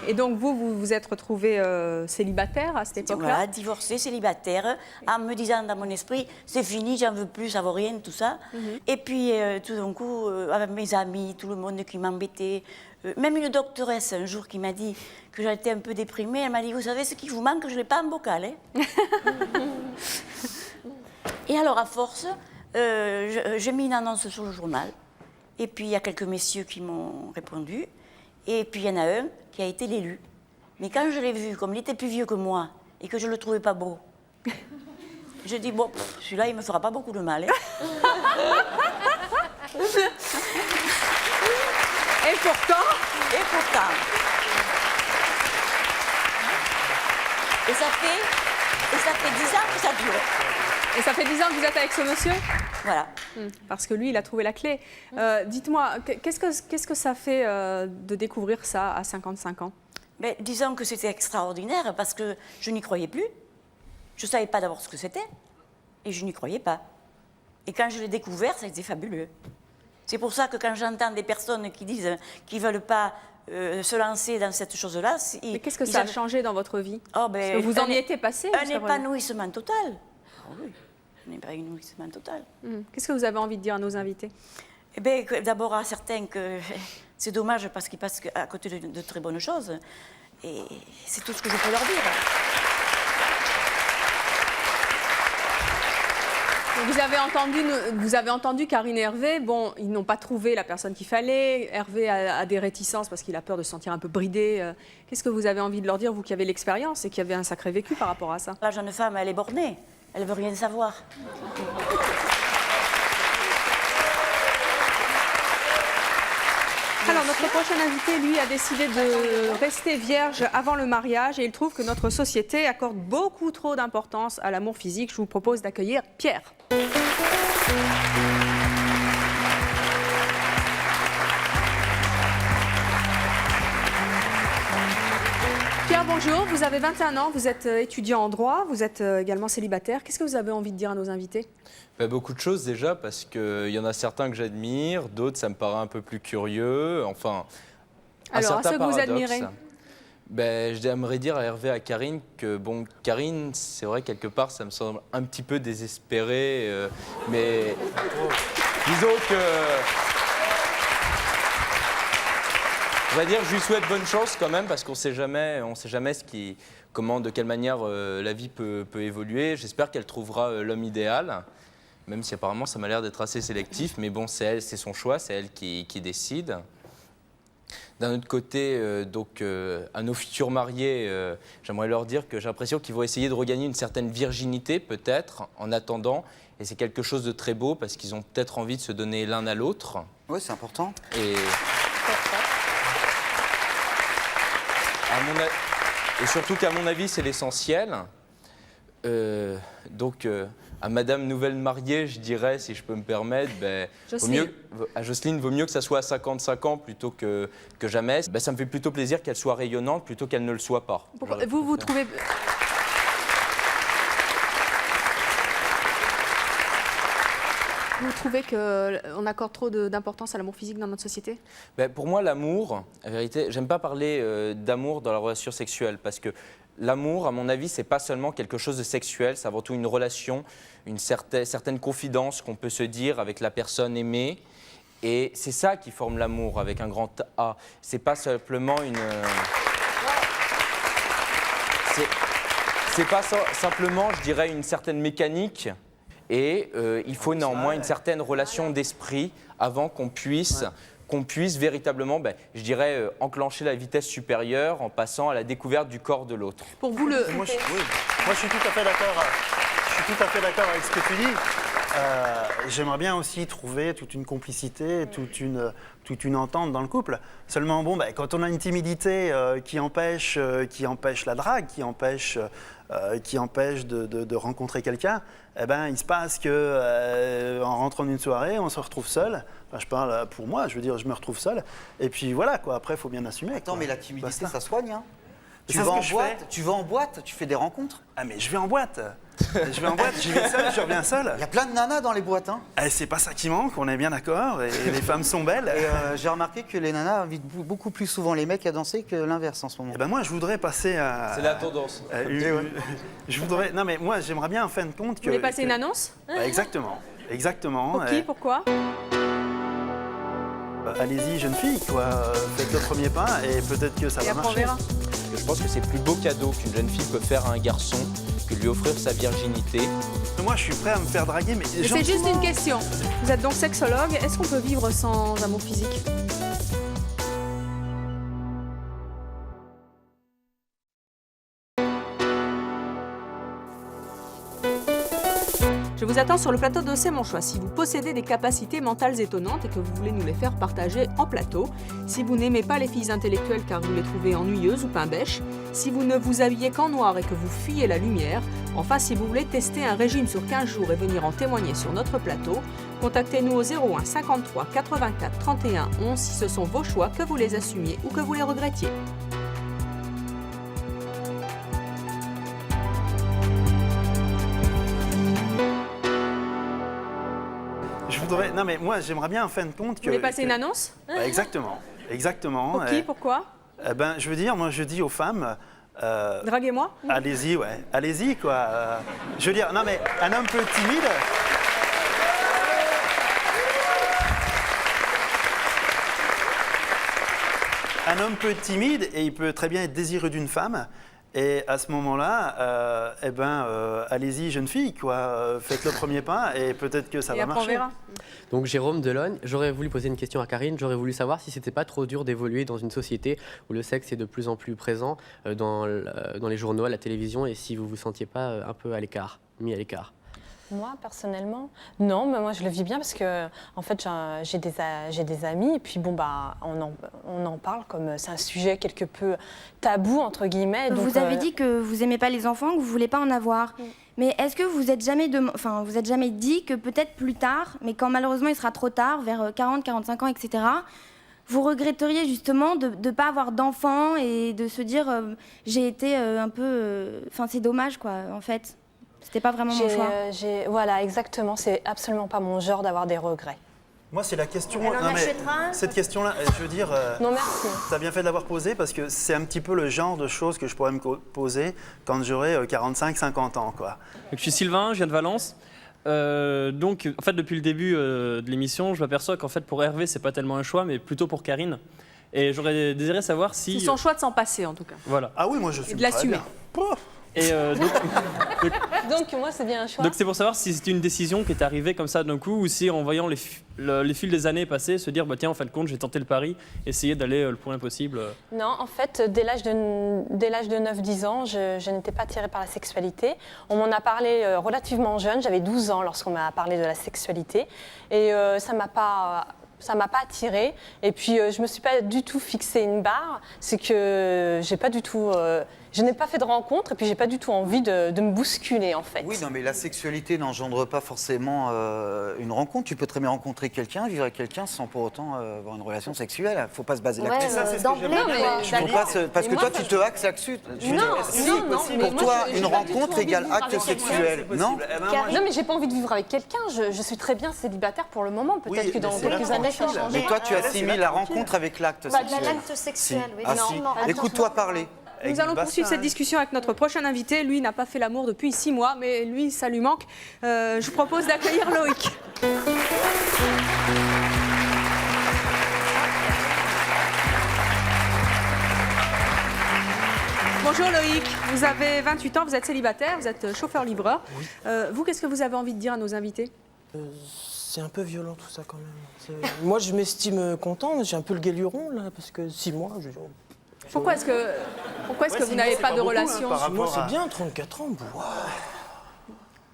Et donc vous vous êtes retrouvé célibataire à cette époque-là? Voilà, divorcée, célibataire, en me disant dans mon esprit, c'est fini, j'en veux plus, ça vaut rien, tout ça. Et puis tout d'un coup, avec mes amis, tout le monde qui m'embêtait, même une doctoresse un jour qui m'a dit que j'étais un peu déprimée, elle m'a dit, vous savez ce qui vous manque, je ne l'ai pas en bocal. Hein. Et alors à force, j'ai mis une annonce sur le journal, et puis il y a quelques messieurs qui m'ont répondu. Et puis il y en a un qui a été l'élu. Mais quand je l'ai vu, comme il était plus vieux que moi et que je ne le trouvais pas beau, je dis bon, celui-là, il ne me fera pas beaucoup de mal. Hein. Et pourtant. Et ça fait 10 ans que ça dure. Et ça fait 10 ans que vous êtes avec ce monsieur? Voilà. Parce que lui, il a trouvé la clé. Dites-moi, qu'est-ce que ça fait de découvrir ça à 55 ans? Mais disons que c'était extraordinaire parce que je n'y croyais plus. Je ne savais pas d'abord ce que c'était et je n'y croyais pas. Et quand je l'ai découvert, ça a été fabuleux. C'est pour ça que quand j'entends des personnes qui disent qu'ils ne veulent pas se lancer dans cette chose-là... Mais qu'est-ce que ça a changé dans votre vie? Parce que vous en y étiez passé? Un épanouissement total. Oh oui, un épanouissement total. Qu'est-ce que vous avez envie de dire à nos invités? Eh bien, d'abord à certains que c'est dommage parce qu'ils passent à côté de très bonnes choses. Et c'est tout ce que je peux leur dire. Vous avez entendu Karine et Hervé. Bon, ils n'ont pas trouvé la personne qu'il fallait. Hervé a des réticences parce qu'il a peur de se sentir un peu bridé. Qu'est-ce que vous avez envie de leur dire, vous qui avez l'expérience et qui avez un sacré vécu par rapport à ça? La jeune femme, elle est bornée. Elle ne veut rien savoir. Alors, notre prochain invité, lui, a décidé de rester vierge avant le mariage et il trouve que notre société accorde beaucoup trop d'importance à l'amour physique. Je vous propose d'accueillir Pierre. Pierre, bonjour. Vous avez 21 ans, vous êtes étudiant en droit, vous êtes également célibataire. Qu'est-ce que vous avez envie de dire à nos invités? Beaucoup de choses déjà, parce qu'il y en a certains que j'admire, d'autres ça me paraît un peu plus curieux, enfin... Alors, est-ce que vous admirez? J'aimerais dire à Hervé et à Karine que, bon, Karine, c'est vrai, quelque part, ça me semble un petit peu désespéré, mais disons que... On va dire, je lui souhaite bonne chance quand même, parce qu'on sait jamais comment, de quelle manière la vie peut évoluer. J'espère qu'elle trouvera l'homme idéal, même si apparemment ça m'a l'air d'être assez sélectif, mais bon, c'est son choix, c'est elle qui décide. D'un autre côté, à nos futurs mariés, j'aimerais leur dire que j'ai l'impression qu'ils vont essayer de regagner une certaine virginité, peut-être, en attendant, et c'est quelque chose de très beau, parce qu'ils ont peut-être envie de se donner l'un à l'autre. Oui, c'est important. Et surtout qu'à mon avis, c'est l'essentiel. À Madame Nouvelle Mariée, je dirais, si je peux me permettre, à Jocelyne, vaut mieux que ça soit à 55 ans plutôt que jamais. Ça me fait plutôt plaisir qu'elle soit rayonnante plutôt qu'elle ne le soit pas. Vous trouvez... Vous trouvez qu'on accorde trop d'importance à l'amour physique dans notre société? Pour moi, l'amour, en vérité, j'aime pas parler d'amour dans la relation sexuelle, parce que l'amour, à mon avis, c'est pas seulement quelque chose de sexuel, c'est avant tout une relation, une certaine confidence qu'on peut se dire avec la personne aimée. Et c'est ça qui forme l'amour avec un grand A. C'est pas simplement c'est pas simplement, je dirais, une certaine mécanique. Et il faut néanmoins une certaine relation d'esprit avant qu'on puisse véritablement, je dirais, enclencher la vitesse supérieure en passant à la découverte du corps de l'autre. Pour vous, Moi, je suis tout à fait d'accord. Je suis tout à fait d'accord avec ce que tu dis. J'aimerais bien aussi trouver toute une complicité, toute une entente dans le couple. Seulement, quand on a une timidité qui empêche la drague, qui empêche de rencontrer quelqu'un, il se passe que en rentrant d'une soirée, on se retrouve seul. Enfin, je parle pour moi, je veux dire, je me retrouve seul. Et puis voilà, quoi. Après, il faut bien assumer. Attends, mais la timidité, ça soigne, hein. Tu vas en boîte, tu fais des rencontres. Ah, mais je vais en boîte. Je vais en boîte, j'y vais seul, je reviens seul. Il y a plein de nanas dans les boîtes. Hein. C'est pas ça qui manque, on est bien d'accord, et les femmes sont belles. Et j'ai remarqué que les nanas invitent beaucoup plus souvent les mecs à danser que l'inverse en ce moment. Et ben moi, je voudrais passer à... C'est la tendance. Je voudrais... Non mais moi, j'aimerais bien en fin de compte que... Vous voulez passer une annonce? Exactement, exactement. Pour qui? Pourquoi? Allez-y, jeune fille, quoi. Faites le premier pas et peut-être que ça va marcher. Je pense que c'est le plus beau cadeau qu'une jeune fille peut faire à un garçon que de lui offrir sa virginité. Moi, je suis prêt à me faire draguer, mais c'est juste une question. Vous êtes donc sexologue. Est-ce qu'on peut vivre sans amour physique? Je vous attends sur le plateau de C'est mon choix. Si vous possédez des capacités mentales étonnantes et que vous voulez nous les faire partager en plateau, si vous n'aimez pas les filles intellectuelles car vous les trouvez ennuyeuses ou pain-bêche, si vous ne vous habillez qu'en noir et que vous fuyez la lumière, enfin si vous voulez tester un régime sur 15 jours et venir en témoigner sur notre plateau, contactez-nous au 01 53 84 31 11 si ce sont vos choix, que vous les assumiez ou que vous les regrettiez. Non mais moi, j'aimerais bien en fin de compte que... Vous voulez passer une annonce? Exactement, exactement. Pour qui? Pourquoi? Ben, je veux dire, moi, je dis aux femmes... Draguez-moi. Allez-y, ouais. Allez-y, quoi. Je veux dire, non mais un homme peu timide... Un homme peu timide, et il peut très bien être désireux d'une femme. Et à ce moment-là, allez-y, jeune fille, quoi. Faites le premier pas et peut-être que ça va marcher. Donc Jérôme Delogne, j'aurais voulu poser une question à Karine. J'aurais voulu savoir si c'était pas trop dur d'évoluer dans une société où le sexe est de plus en plus présent dans les journaux, à la télévision, et si vous vous sentiez pas un peu à l'écart, mis à l'écart. Moi, personnellement, non, mais moi je le vis bien parce que en fait j'ai des amis et puis bon bah on en parle comme c'est un sujet quelque peu tabou entre guillemets. Donc, vous avez dit que vous aimez pas les enfants, que vous voulez pas en avoir. Mais est-ce que vous êtes jamais dit que peut-être plus tard, mais quand malheureusement il sera trop tard, vers 40, 45 ans, etc., vous regretteriez justement de ne pas avoir d'enfants et de se dire j'ai été un peu... Enfin c'est dommage quoi en fait. C'était pas vraiment mon choix. Voilà, exactement. C'est absolument pas mon genre d'avoir des regrets. Moi, c'est la question... Elle en achètera un. Cette question-là, je veux dire... non, merci. Tu as bien fait de l'avoir posée parce que c'est un petit peu le genre de choses que je pourrais me poser quand j'aurai 45-50 ans, quoi. Donc, je suis Sylvain, je viens de Valence. Donc, en fait, depuis le début de l'émission, je m'aperçois qu'en fait, pour Hervé, c'est pas tellement un choix, mais plutôt pour Karine. Et j'aurais désiré savoir si... C'est son choix de s'en passer, en tout cas. Voilà. Ah oui, moi, je suis de l'assumer. Et donc moi c'est bien un choix. Donc c'est pour savoir si c'était une décision qui est arrivée comme ça d'un coup ou si en voyant les fils des années passer, se dire bah tiens en fin de compte je vais tenter le pari, essayer d'aller le plus loin possible. Non, en fait dès l'âge de 9-10 ans, je n'étais pas attirée par la sexualité. On m'en a parlé relativement jeune, j'avais 12 ans lorsqu'on m'a parlé de la sexualité et ça m'a pas attirée. Et puis je me suis pas du tout fixé une barre, c'est que j'ai pas du tout je n'ai pas fait de rencontre et puis j'ai pas du tout envie de me bousculer en fait. Oui, non, mais la sexualité n'engendre pas forcément une rencontre. Tu peux très bien rencontrer quelqu'un, vivre avec quelqu'un sans pour autant avoir une relation sexuelle. Il ne faut pas se baser là-dessus. Parce que toi, tu te axes là-dessus. Non. Pour toi, une rencontre égale acte sexuel. Non. Non, mais j'ai pas envie de vivre avec quelqu'un. Je suis très bien célibataire pour le moment. Peut-être que dans quelques années, ça va changer. Mais toi, tu assimiles la rencontre avec l'acte sexuel. L'acte sexuel, oui. Non. Écoute-toi parler. Nous allons poursuivre cette discussion avec notre prochain invité. Lui n'a pas fait l'amour depuis 6 mois, mais lui, ça lui manque. Je vous propose d'accueillir Loïc. Bonjour Loïc, vous avez 28 ans, vous êtes célibataire, vous êtes chauffeur-livreur. Vous, qu'est-ce que vous avez envie de dire à nos invités ? C'est un peu violent tout ça quand même. Moi, je m'estime content, j'ai un peu le guéluron là, parce que 6 mois... Pourquoi est-ce que vous n'avez pas de relation? 6 mois, c'est bien, 34 ans. Wow.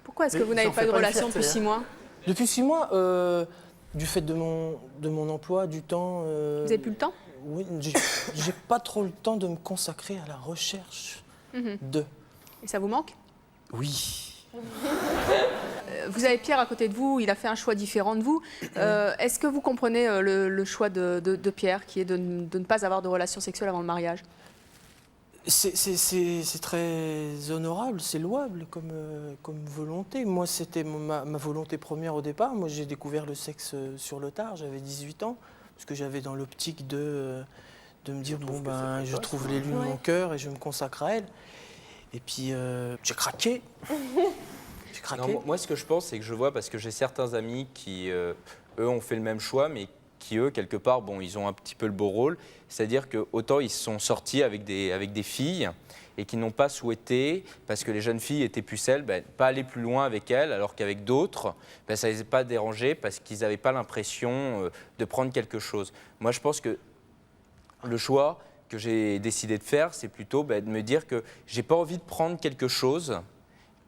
Pourquoi est-ce que vous n'avez pas de relation depuis 6 mois? Depuis 6 mois, du fait de mon emploi, du temps... Vous n'avez plus le temps? Oui, j'ai pas trop le temps de me consacrer à la recherche de... Et ça vous manque? Oui. Vous avez Pierre à côté de vous, il a fait un choix différent de vous. Est-ce que vous comprenez le choix de Pierre, qui est de ne pas avoir de relation sexuelle avant le mariage? C'est très honorable, c'est louable comme volonté. Moi, c'était ma volonté première au départ. Moi, j'ai découvert le sexe sur le tard, j'avais 18 ans, parce que j'avais dans l'optique de me dire, bon, ben, je trouve l'élu de mon cœur et je me consacre à elle. Et puis, j'ai craqué. J'ai craqué. Non, moi, ce que je pense, c'est que je vois, parce que j'ai certains amis qui, eux, ont fait le même choix, mais qui, eux, quelque part, bon, ils ont un petit peu le beau rôle. C'est-à-dire que autant ils sont sortis avec des filles et qui n'ont pas souhaité, parce que les jeunes filles étaient pucelles, pas aller plus loin avec elles, alors qu'avec d'autres, ça ne les a pas dérangés parce qu'ils n'avaient pas l'impression de prendre quelque chose. Moi, je pense que le choix que j'ai décidé de faire, c'est plutôt de me dire que je n'ai pas envie de prendre quelque chose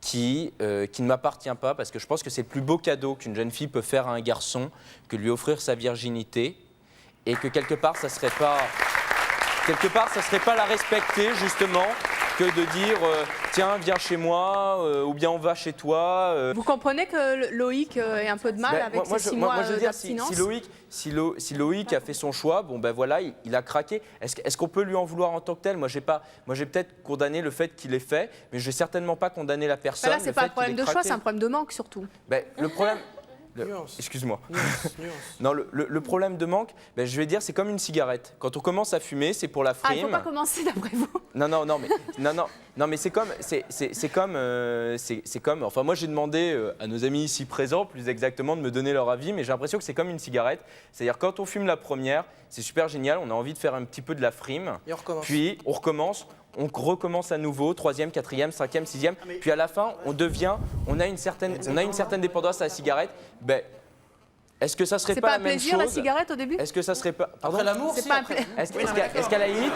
qui ne m'appartient pas, parce que je pense que c'est le plus beau cadeau qu'une jeune fille peut faire à un garçon, que de lui offrir sa virginité, et que quelque part, ça serait pas la respecter, justement, que de dire tiens, viens chez moi, ou bien on va chez toi. Vous comprenez que Loïc ait un peu de mal avec ces 6 mois d'abstinence? Si Loïc a fait son choix, bon ben voilà, il a craqué. Est-ce qu'on peut lui en vouloir en tant que tel? Moi, j'ai peut-être condamné le fait qu'il ait fait, mais je vais certainement pas condamner la personne. Là, c'est pas un problème de choix, c'est un problème de manque surtout. Le problème. Excuse-moi. Non, le problème de manque, je vais dire, c'est comme une cigarette. Quand on commence à fumer, c'est pour la frime. Ah, il ne faut pas commencer d'après vous. Non, mais c'est comme. Enfin, moi, j'ai demandé à nos amis ici présents, plus exactement, de me donner leur avis, mais j'ai l'impression que c'est comme une cigarette. C'est-à-dire, quand on fume la première, c'est super génial, on a envie de faire un petit peu de la frime. Et on recommence. Puis, on recommence à nouveau, 3e, 4e, 5e, 6e. Puis à la fin, on a une certaine dépendance à la cigarette. Est-ce que ça serait pas la même chose? C'est pas un plaisir, la cigarette, au début? Est-ce que ça serait pas... Après l'amour, c'est pas un plaisir. Est-ce qu'à la limite...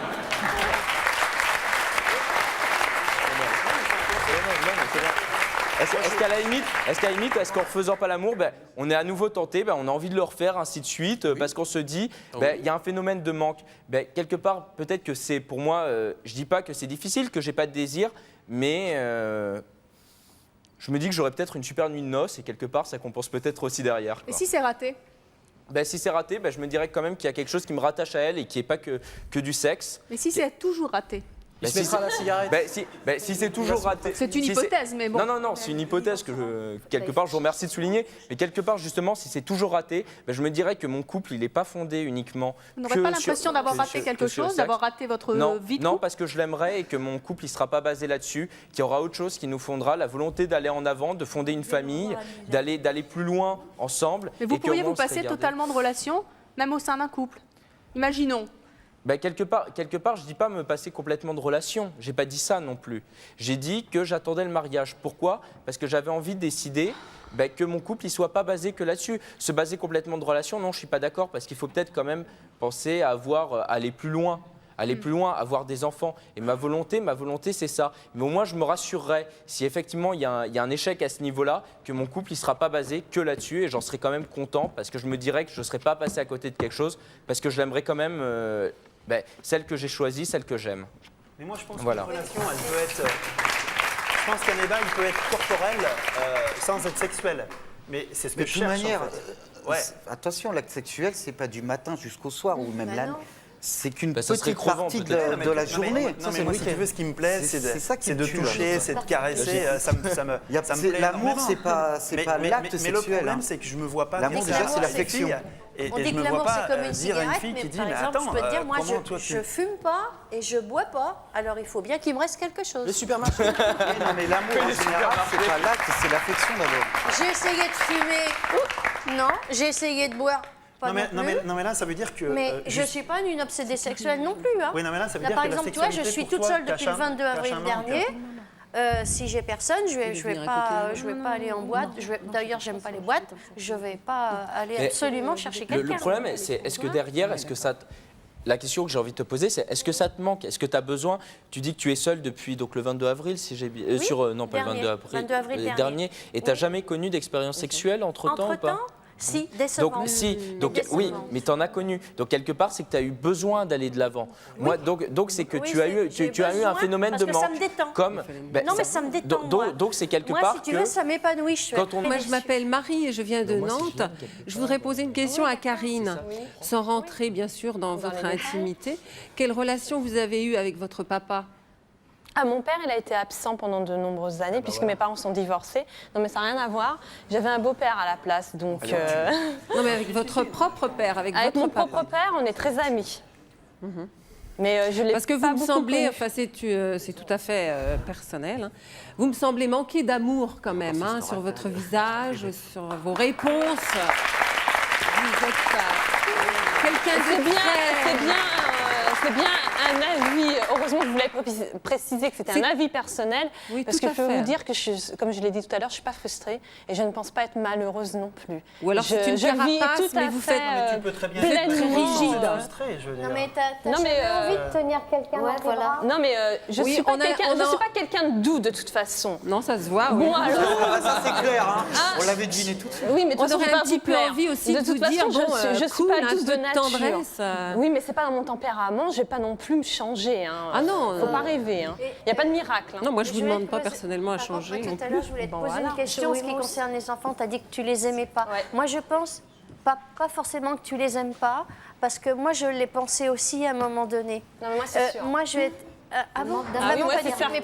Est-ce qu'à la limite, est-ce qu'en refaisant pas l'amour, on est à nouveau tenté, on a envie de le refaire, ainsi de suite, parce qu'on se dit, il y a un phénomène de manque. Quelque part, peut-être que c'est, pour moi, je dis pas que c'est difficile, que j'ai pas de désir, mais je me dis que j'aurais peut-être une super nuit de noces, et quelque part, ça compense peut-être aussi derrière. Et si c'est raté? Si c'est raté, je me dirais quand même qu'il y a quelque chose qui me rattache à elle et qui n'est pas que du sexe. Mais si c'est toujours raté? Il se mettra la cigarette. Si c'est toujours raté. C'est une hypothèse, mais bon. Non, c'est une hypothèse que quelque part, je vous remercie de souligner. Mais quelque part, justement, si c'est toujours raté, je me dirais que mon couple, il n'est pas fondé uniquement. Vous n'aurez pas l'impression d'avoir raté quelque chose, d'avoir raté votre vie de couple? Non, parce que je l'aimerais et que mon couple, il ne sera pas basé là-dessus, qu'il y aura autre chose qui nous fondera, la volonté d'aller en avant, de fonder une famille, d'aller plus loin ensemble. Mais vous pourriez vous passer totalement de relations, même au sein d'un couple? Imaginons. Quelque part, je ne dis pas me passer complètement de relation. Je n'ai pas dit ça non plus. J'ai dit que j'attendais le mariage. Pourquoi? Parce que j'avais envie de décider que mon couple ne soit pas basé que là-dessus. Se baser complètement de relation, non, je ne suis pas d'accord, parce qu'il faut peut-être quand même penser à aller plus loin. Avoir des enfants. Et ma volonté, c'est ça. Mais au moins, je me rassurerais si effectivement il y a un échec à ce niveau-là, que mon couple ne sera pas basé que là-dessus, et j'en serais quand même content, parce que je me dirais que je ne serais pas passé à côté de quelque chose, parce que je l'aimerais quand même, celle que j'ai choisie, celle que j'aime. Mais moi, je pense qu'une relation, elle peut être... Je pense qu'un débat, il peut être corporel sans être sexuel. Mais c'est ce que je cherche, en fait. Attention, l'acte sexuel, c'est pas du matin jusqu'au soir, ou même la nuit. C'est qu'une ça serait petite crevant, partie de la journée. Non, mais moi, si tu veux, ce qui me plaît, c'est de toucher, c'est de caresser. Ça me plaît. L'amour, c'est pas l'acte sexuel. Mais le problème, c'est que je me vois pas. L'amour, déjà, c'est l'affection. On dit que l'amour, c'est comme une cigarette, mais par exemple, je peux te dire, moi, je fume pas et je bois pas, alors il faut bien qu'il me reste quelque chose. Le supermarché. Non, mais l'amour, en général, c'est pas l'acte, c'est l'affection d'abord. J'ai essayé de fumer, non. J'ai essayé de boire. Non mais là, ça veut dire que... Mais je ne suis pas une obsédée sexuelle non plus. Hein. Oui, non, mais là, ça veut dire par que exemple, la tu vois, je sexualité suis pour toute toi seule depuis le 22 avril dernier. Si j'ai personne, je vais pas aller en boîte. D'ailleurs, j'aime pas les boîtes. Je vais pas aller absolument chercher quelqu'un. Le problème, c'est est-ce que derrière, est-ce que ça... La question que j'ai envie de te poser, c'est est-ce que ça te manque? Est-ce que tu as besoin? Tu dis que tu es seule depuis le 22 avril, si j'ai bien... non, pas le 22 avril dernier. Et tu n'as jamais connu d'expérience sexuelle entre-temps ou pas? Si, décevant. Donc oui, mais tu en as connu. Donc quelque part, c'est que tu as eu besoin d'aller de l'avant. Moi, donc c'est que tu as eu un phénomène de manque. Ça me détend. Non, mais ça me détend. Donc c'est quelque part moi, si tu veux, ça m'épanouit. Moi, je m'appelle Marie et je viens de Nantes. Je voudrais poser une question à Karine, sans rentrer bien sûr dans votre intimité. Quelle relation vous avez eue avec votre papa? Ah, mon père, il a été absent pendant de nombreuses années, puisque mes parents sont divorcés. Non, mais ça n'a rien à voir. J'avais un beau-père à la place, donc... Non, mais avec votre propre père, avec votre mon papa. propre père, on est très amis. Mais je l'ai Parce que pas vous me beaucoup semblez, connu. enfin c'est tout à fait personnel, hein. Vous me semblez manquer d'amour quand même, hein, sur votre visage, sur vos réponses. Vous êtes quelqu'un de C'est bien un avis. Heureusement que vous l'avez précisé que c'était un avis personnel. Oui, parce tout que à je peux fait. vous dire que, comme je l'ai dit tout à l'heure, je ne suis pas frustrée et je ne pense pas être malheureuse non plus. Ou alors c'est une vis carapace, tout mais à vous fait, faites- Tu peux très bien pleinement, être rigide. frustré, je veux dire. Non, mais t'as Non, mais, jamais envie de tenir quelqu'un dans tes bras. Non, mais je ne Oui, suis pas on a- quelqu'un on a- je suis pas quelqu'un de doux de toute façon. Non, ça se voit, oui. Bon, alors... Ah, ça c'est clair, hein. Ah. On l'avait deviné tout de suite. Oui, mais de toute On façon, aurait je vais un pas petit vous peu plaire. envie aussi de toute vous façon, dire, bon, je suis cool, pas un douce peu de de nature. tendresse, Oui, mais c'est pas dans mon tempérament. Je vais pas non plus me changer. Hein. Ah non, faut pas rêver. Il n'y a pas de miracle. hein. Non, moi je vous Je vais demande te pas poser- personnellement à Par contre, changer. non tout à l'heure, plus. je voulais te Bon, poser voilà. une question en ce qui concerne les enfants. Tu as dit que tu les aimais pas. Moi, je pense pas forcément que tu les aimes pas, parce que moi, je l'ai pensé aussi à un moment donné. Non, mais moi, c'est sûr. Moi, je vais être... Ah bon Ah oui, Vraiment ouais, pas c'est dire. certain. Mais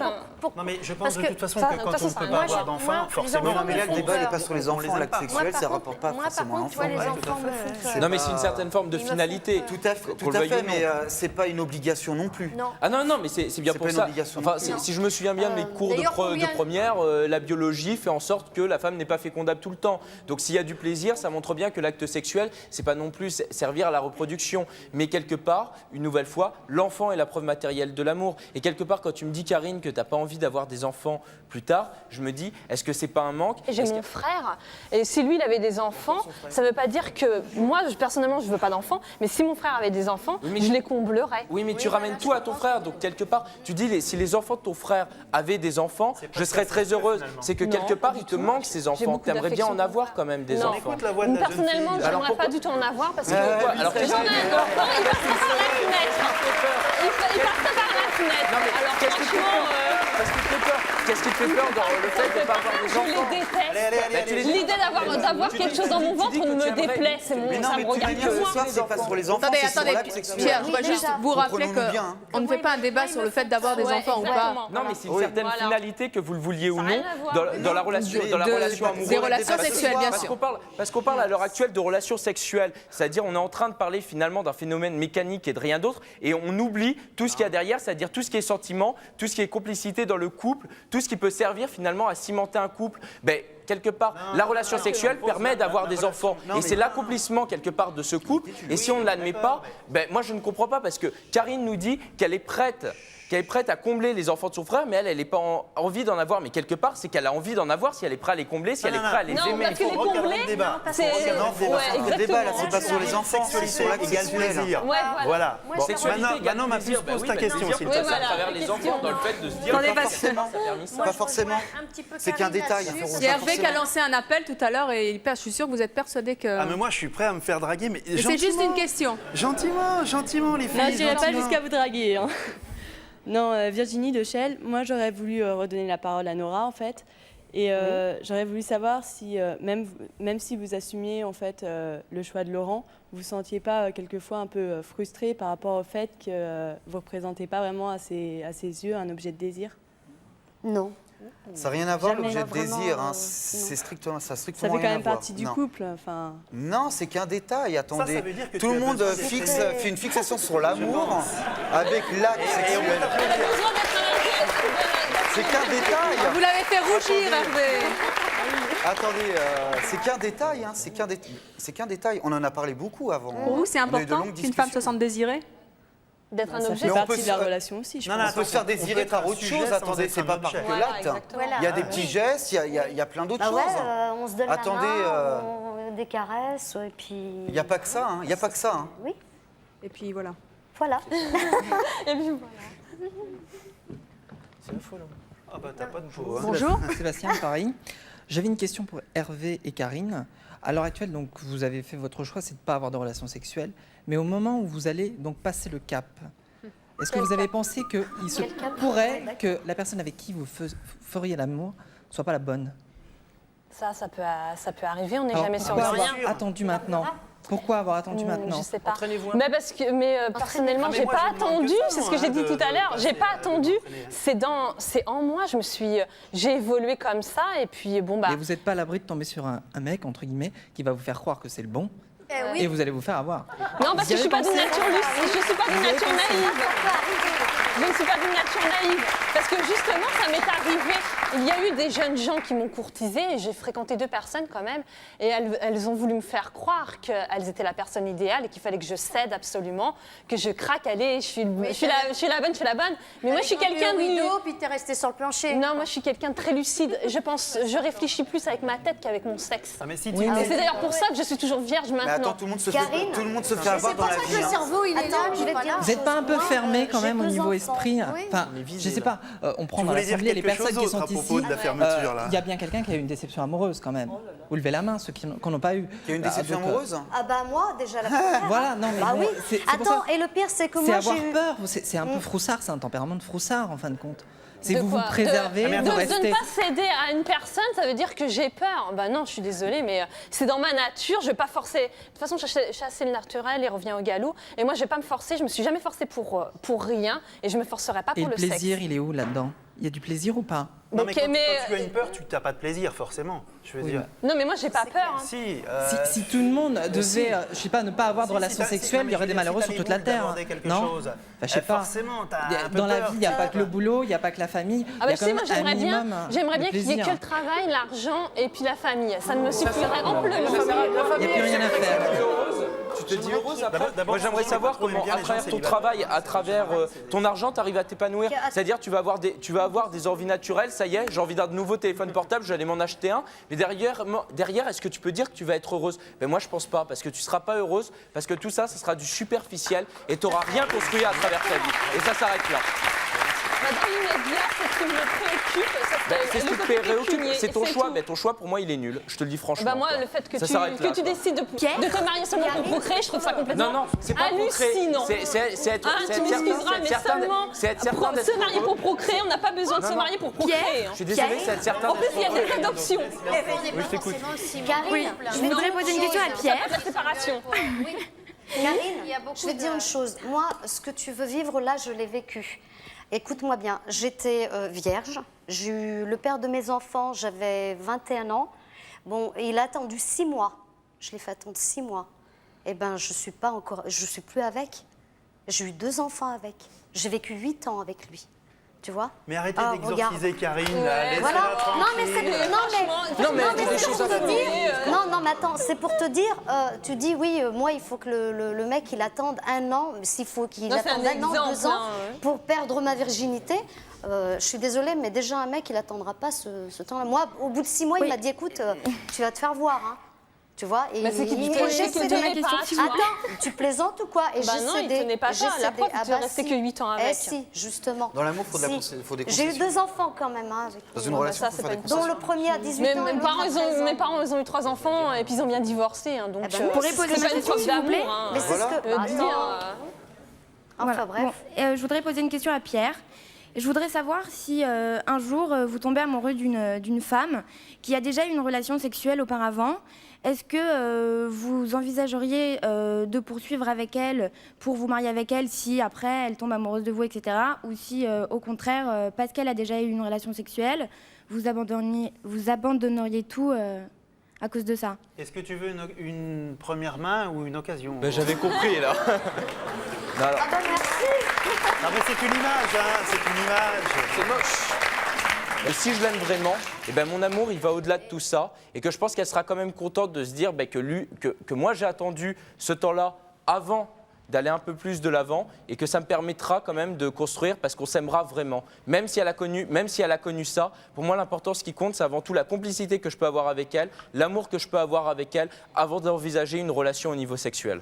Non, mais je Parce pense de que toute façon ça, que de toute quand on façon, ne peut moi, pas avoir d'enfants, moi, les forcément, enfants Non, mais là, me le font débat n'est peur. pas sur les enfants. L'acte sexuel, ça ne rapporte pas forcément à moi, par contre, tu vois, l'enfant. les enfants me font peur. Non, mais c'est une certaine forme de Ils me font finalité. peur. Tout à fait, Qu'on le veuille ou non. mais c'est pas une obligation non plus. Non. Ah non, mais c'est bien C'est pour pas une ça. obligation Enfin, non plus. si je me souviens bien de mes cours d'ailleurs, de combien- première, la biologie fait en sorte que la femme n'est pas fécondable tout le temps. Donc s'il y a du plaisir, ça montre bien que l'acte sexuel, c'est pas non plus servir à la reproduction. Mais quelque part, une nouvelle fois, l'enfant est la preuve matérielle de l'amour. Et quelque part, quand tu me dis, Karine, que tu n'as pas envie d'avoir des enfants plus tard, je me dis, est-ce que c'est pas un manque? J'ai mon frère, et si lui il avait des enfants, ça ne veut pas dire que moi personnellement je ne veux pas d'enfants, mais si mon frère avait des enfants, Oui, mais je les comblerais. Oui, mais tu ramènes tout à ton frère. Donc, quelque part, tu dis, si les enfants de ton frère avaient des enfants, je serais très heureuse. C'est que quelque part, il te manque ces enfants. beaucoup Tu aimerais bien en d'affection avoir quand même des Non. enfants. Écoute la voix de la jeune Personnellement, fille. Alors, j'aimerais pourquoi- pas du tout en avoir parce que Alors, j'en ai un enfant, il passe par la fenêtre. Il passe par la fenêtre. Non, mais Alors qu'est-ce qui te fait franchement, peur Qu'est-ce qui te fait peur Qu'est-ce qui te fait peur dans le fait de ne pas avoir des je enfants les déteste. Bah, tu les L'idée détestes. d'avoir Tu quelque dis- chose dans mon tu ventre dis que tu me aimerais- déplaît, c'est Mais mon, non, ça mais me de toute regarde manière, que ce moi. soir, c'est pas sur les enfants, Attendez, c'est sur attendez, l'acte sexuel. Pierre, je dois juste vous rappeler Comprenons-nous bien, hein. qu'on ne fait pas un débat sur le fait d'avoir des Ouais, enfants ou pas. exactement. Non, mais c'est une Oui. certaine Voilà. finalité que vous le vouliez ou Ça a non rien à voir. dans la relation, De- dans la de- relation des amoureuse. relations Parce que- sexuelles, bien parce sûr. qu'on parle à l'heure actuelle de relations sexuelles, c'est-à-dire on est en train de parler finalement d'un phénomène mécanique et de rien d'autre, et on oublie tout ce qu'il y a derrière, c'est-à-dire tout ce qui est sentiment, tout ce qui est complicité dans le couple, tout ce qui peut servir finalement à cimenter un couple. Ben, quelque part, la relation sexuelle permet d'avoir des enfants. Et c'est l'accomplissement, quelque part, de ce couple. Et si on ne l'admet pas, ben, moi, je ne comprends pas parce que Karine nous dit qu'elle est prête à combler les enfants de son frère, mais elle n'est pas envie d'en avoir. Mais quelque part, c'est qu'elle a envie d'en avoir si elle est prête à les combler, si elle est prête à les Non, aimer. parce que les combler, c'est... Le débat, là, c'est pas sur les exactement. enfants, c'est sur l'acte égale sexuel. plaisir. Ouais, voilà. Moi, Bon, Sexualité maintenant, égale Mathis, plaisir, bah pose oui, ta bah, question, plaisir s'il peut te être plaît. à travers les enfants, dans le fait de se dire Attendez, que pas parce- forcément ça permet ça. Pas forcément. C'est qu'un détail. Il y a Hervé qui a lancé un appel tout à l'heure et je suis sûre que vous êtes persuadé que. Ah, mais moi, je suis prêt à me faire draguer, mais Mais c'est juste une question. Gentiment, les filles. Non, je n'irai pas gentiment. jusqu'à vous draguer. hein. Non, Virginie de Chelles, moi j'aurais voulu redonner la parole à Nora en fait. Et j'aurais voulu savoir si, même si vous assumiez en fait le choix de Laurent, vous ne vous sentiez pas quelquefois un peu frustré par rapport au fait que vous ne représentez pas vraiment à ses yeux un objet de désir? Non. Ça n'a rien à voir, Jamais, l'objet de vraiment, désir. Hein. non. C'est strictement, ça a Ça strictement fait rien quand à même voir. partie du Non. couple. Enfin, Non, c'est qu'un détail. Attendez, ça veut dire que tout tu le as monde besoin d'être fait une fixation sur l'amour avec l'acte sexuel. C'est qu'un détail. Vous l'avez fait rougir, Hervé. Attendez, c'est qu'un détail. Hein. C'est qu'un détail. On en a parlé beaucoup avant. Pour vous, c'est On a eu de important longues qu'une femme se discussions. sente désirée? D'être un ça objet. fait Mais on peut partie de la se- relation aussi, je Non, pense. on peut se faire désirer par autre chose. Attendez, c'est pas par que l'acte. exactement. Il y a des petits gestes, il y a plein d'autres Bah ouais, choses. on se donne Attendez, la main, des caresses, et puis... Il n'y a pas que ça. Hein. Il n'y a pas que ça. Hein. Oui, Et puis voilà. voilà. Et puis voilà. C'est la folle. Ah bah, t'as pas de peau. Hein. Bonjour. Sébastien, pareil. J'avais une question pour Hervé et Karine. À l'heure actuelle, donc, vous avez fait votre choix, c'est de ne pas avoir de relations sexuelles. Mais au moment où vous allez donc passer le cap, est-ce que vous avez pensé qu'il se pourrait que la personne avec qui vous feriez l'amour ne soit pas la bonne? Ça peut arriver, on n'est Alors, jamais sûr de pourquoi rien. avoir attendu maintenant? Pourquoi avoir attendu maintenant? Je sais pas. Entraînez-vous. Mais parce que, personnellement, j'ai moi, pas je demande attendu. que ça, C'est ce que j'ai dit tout à l'heure. J'ai pas attendu. C'est en moi. J'ai évolué comme ça. Et puis bon bah. Et vous n'êtes pas à l'abri de tomber sur un mec entre guillemets qui va vous faire croire que c'est le bon. oui. Et vous allez vous faire avoir. Non, parce que je suis pas d'une nature lucide. Je suis pas d'une nature naïve. Je ne suis pas d'une nature naïve. Parce que justement, ça m'est arrivé. Il y a eu des jeunes gens qui m'ont courtisée et j'ai fréquenté 2 personnes quand même. Et elles ont voulu me faire croire qu'elles étaient la personne idéale et qu'il fallait que je cède absolument, que je craque, allez, je suis la bonne. Mais moi, je suis quelqu'un de... rideau, puis t'es resté sur le plancher. Non, moi, je suis quelqu'un de très lucide. Je réfléchis plus avec ma tête qu'avec mon sexe. Ah, mais si Oui, mais- C'est d'ailleurs pour ça que je suis toujours vierge maintenant. Mais attends, tout le monde se fait, Karine, tout le monde se fait avoir dans la vie. le hein. cerveau, il est là. je vais te dire. Vous n'êtes pas un peu fermé quand j'ai même au 2 niveau enfants. esprit? Enfin, On est visé, je sais là. pas, on prend Tu dans voulais dire l'assemblée les quelque personnes chose qui sont autre à propos ici. de la fermeture, là Il y a bien quelqu'un qui a eu une déception amoureuse quand même. Vous levez la main, ceux qui n'ont pas eu. Il y a une Bah, déception donc, amoureuse? Ah bah moi, déjà la première. Voilà, non mais Bah bon, oui. c'est pour Attends, ça. et le pire, c'est que C'est moi, avoir j'ai eu... peur, c'est un peu froussard, c'est un tempérament de froussard en fin de compte. C'est De vous vous quoi préservez, de vous ne restez... pas céder à une personne, ça veut dire que j'ai peur. Bah non, je suis désolée, mais c'est dans ma nature. Je vais pas forcer. De toute façon, je suis assez naturelle et reviens au galop. Et moi, je vais pas me forcer. Je me suis jamais forcée pour rien, et je me forcerai pas Et pour le le sexe. plaisir, il est où là-dedans? Il y a du plaisir ou pas? Non, mais Ok, quand, mais- quand tu as une peur, tu n'as pas de plaisir, forcément. Je veux dire. Non, mais moi, j'ai pas peur. hein. Si tout le monde devait, je sais pas, ne pas avoir de relations sexuelles, il y aurait des malheureux sur toute la terre. Non? Chose, Je sais pas. forcément, t'as un peu Dans la peur, vie, il n'y a ça, pas que le boulot, il n'y a pas que la famille. Ah il y bah, a tu quand sais, moi, même un j'aimerais bien minimum qu'il y ait de que le travail, l'argent et puis la famille. Ça ne me suffirait amplement. Il n'y a plus rien à faire. Tu te dis heureuse après. Moi j'aimerais savoir comment, à travers ton travail, à travers ton argent, tu arrives à t'épanouir. C'est-à-dire tu vas avoir des envies naturelles, ça y est, j'ai envie d'un nouveau téléphone portable, je vais aller m'en acheter un. Mais derrière, est-ce que tu peux dire que tu vas être heureuse? Ben moi je pense pas, parce que tu seras pas heureuse, parce que tout ça, ça sera du superficiel et tu n'auras rien construit à travers ta vie. Et ça s'arrête là. Bah, dans l'immédiat, c'est ce qui me préoccupe. C'est ce qui le te côté préoccupe, pécunier, c'est ton c'est choix. tout. Mais ton choix pour moi il est nul, je te le dis franchement. Bah moi, quoi. le fait que Ça tu s'arrête là, décides de te marier seulement pour procréer, je trouve ça complètement Non, c'est pas hallucinant. procréer. C'est être. Ah, tu m'excuseras, mais seulement se marier pour procréer, on n'a pas besoin de se marier pour procréer. Je suis désolé, c'est être certain. En plus, il y a des adoptions. Oui, je t'écoute. Oui, je voudrais poser une question à Pierre. La séparation. Karine, je vais te dire une chose. Moi, ce que tu veux vivre là, je l'ai vécu. Écoute-moi bien, j'étais vierge. J'ai eu le père de mes enfants, j'avais 21 ans. Bon, il a attendu 6 mois. Je l'ai fait attendre 6 mois. Eh ben, je suis plus avec. J'ai eu 2 enfants avec. J'ai vécu 8 ans avec lui. Tu vois? Mais arrêtez Ah, d'exorciser regarde. Karine, là, laissez-la Voilà. tranquille. Non, mais c'est pour te dire. Non, mais attends, c'est pour te dire. Tu dis oui, moi, il faut que le mec il attende 1 an, s'il faut qu'il Non, c'est attende un 1 an, 2 exemple, ans hein, ouais. pour perdre ma virginité. Je suis désolée, mais déjà un mec il attendra pas ce temps-là. Moi, au bout de 6 mois, il m'a dit écoute, tu vas te faire voir. Hein. Tu vois, et Bah, c'est qu'il te- j'ai c'est qu'il cédé. tenait pas, tu vois. Attends, tu plaisantes ou quoi? Et Bah j'ai non, il cédé. tenait pas J'ai ça. La cédé. preuve, Ah tu bah es resté si. que 8 ans avec. Eh si, justement. Dans l'amour, Si. il faut des J'ai eu concessions. 2 enfants quand même. Hein, avec Dans lui. une relation, ça, il c'est faut pas faire des Dont concessions. le premier à 18 ans. et Mes l'autre à 13 ans. parents, ils ont eu 3 enfants et puis ils ont bien divorcé. Hein, donc, Ah bah oui, pourrez c'est poser ce que ma j'ai question, dit, s'il vous plaît hein. Mais c'est ce que. Voilà. Enfin bref. Bon, je voudrais poser une question à Pierre. Je voudrais savoir si un jour vous tombez amoureux d'une femme qui a déjà eu une relation sexuelle auparavant. Est-ce que vous envisageriez de poursuivre avec elle pour vous marier avec elle si après elle tombe amoureuse de vous, etc. Ou si au contraire, parce qu'elle a déjà eu une relation sexuelle, vous abandonneriez tout à cause de ça? Est-ce que tu veux une première main ou une occasion? Ben, j'avais compris là. Non, alors, Ah bah merci. Non, mais c'est une image, hein, c'est une image. c'est moche. Et si je l'aime vraiment, eh ben mon amour il va au-delà de tout ça et que je pense qu'elle sera quand même contente de se dire ben, que moi j'ai attendu ce temps-là avant d'aller un peu plus de l'avant et que ça me permettra quand même de construire parce qu'on s'aimera vraiment. Même si elle a connu ça, pour moi l'important ce qui compte c'est avant tout la complicité que je peux avoir avec elle, l'amour que je peux avoir avec elle avant d'envisager une relation au niveau sexuel.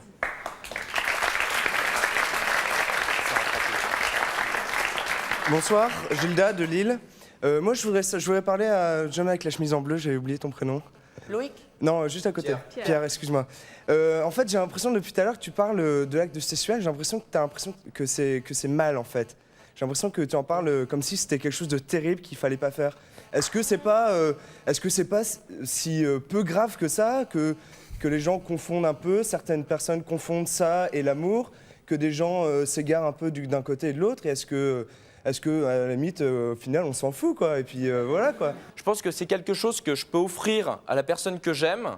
Bonsoir, Gilda de Lille. Moi, je voudrais parler à Jamais avec la chemise en bleu, j'avais oublié ton prénom. Loïc? Non, juste à côté. Pierre, excuse-moi. En fait, j'ai l'impression depuis tout à l'heure que tu parles de l'acte sexuel, j'ai l'impression que tu as l'impression que c'est mal en fait. J'ai l'impression que tu en parles comme si c'était quelque chose de terrible qu'il fallait pas faire. Est-ce que c'est pas si peu grave que ça, que que les gens confondent un peu, certaines personnes confondent ça et l'amour, que des gens s'égarent un peu d'un côté et de l'autre. Et est-ce que, à la limite, au final, on s'en fout, quoi. Et puis voilà, quoi. Je pense que c'est quelque chose que je peux offrir à la personne que j'aime,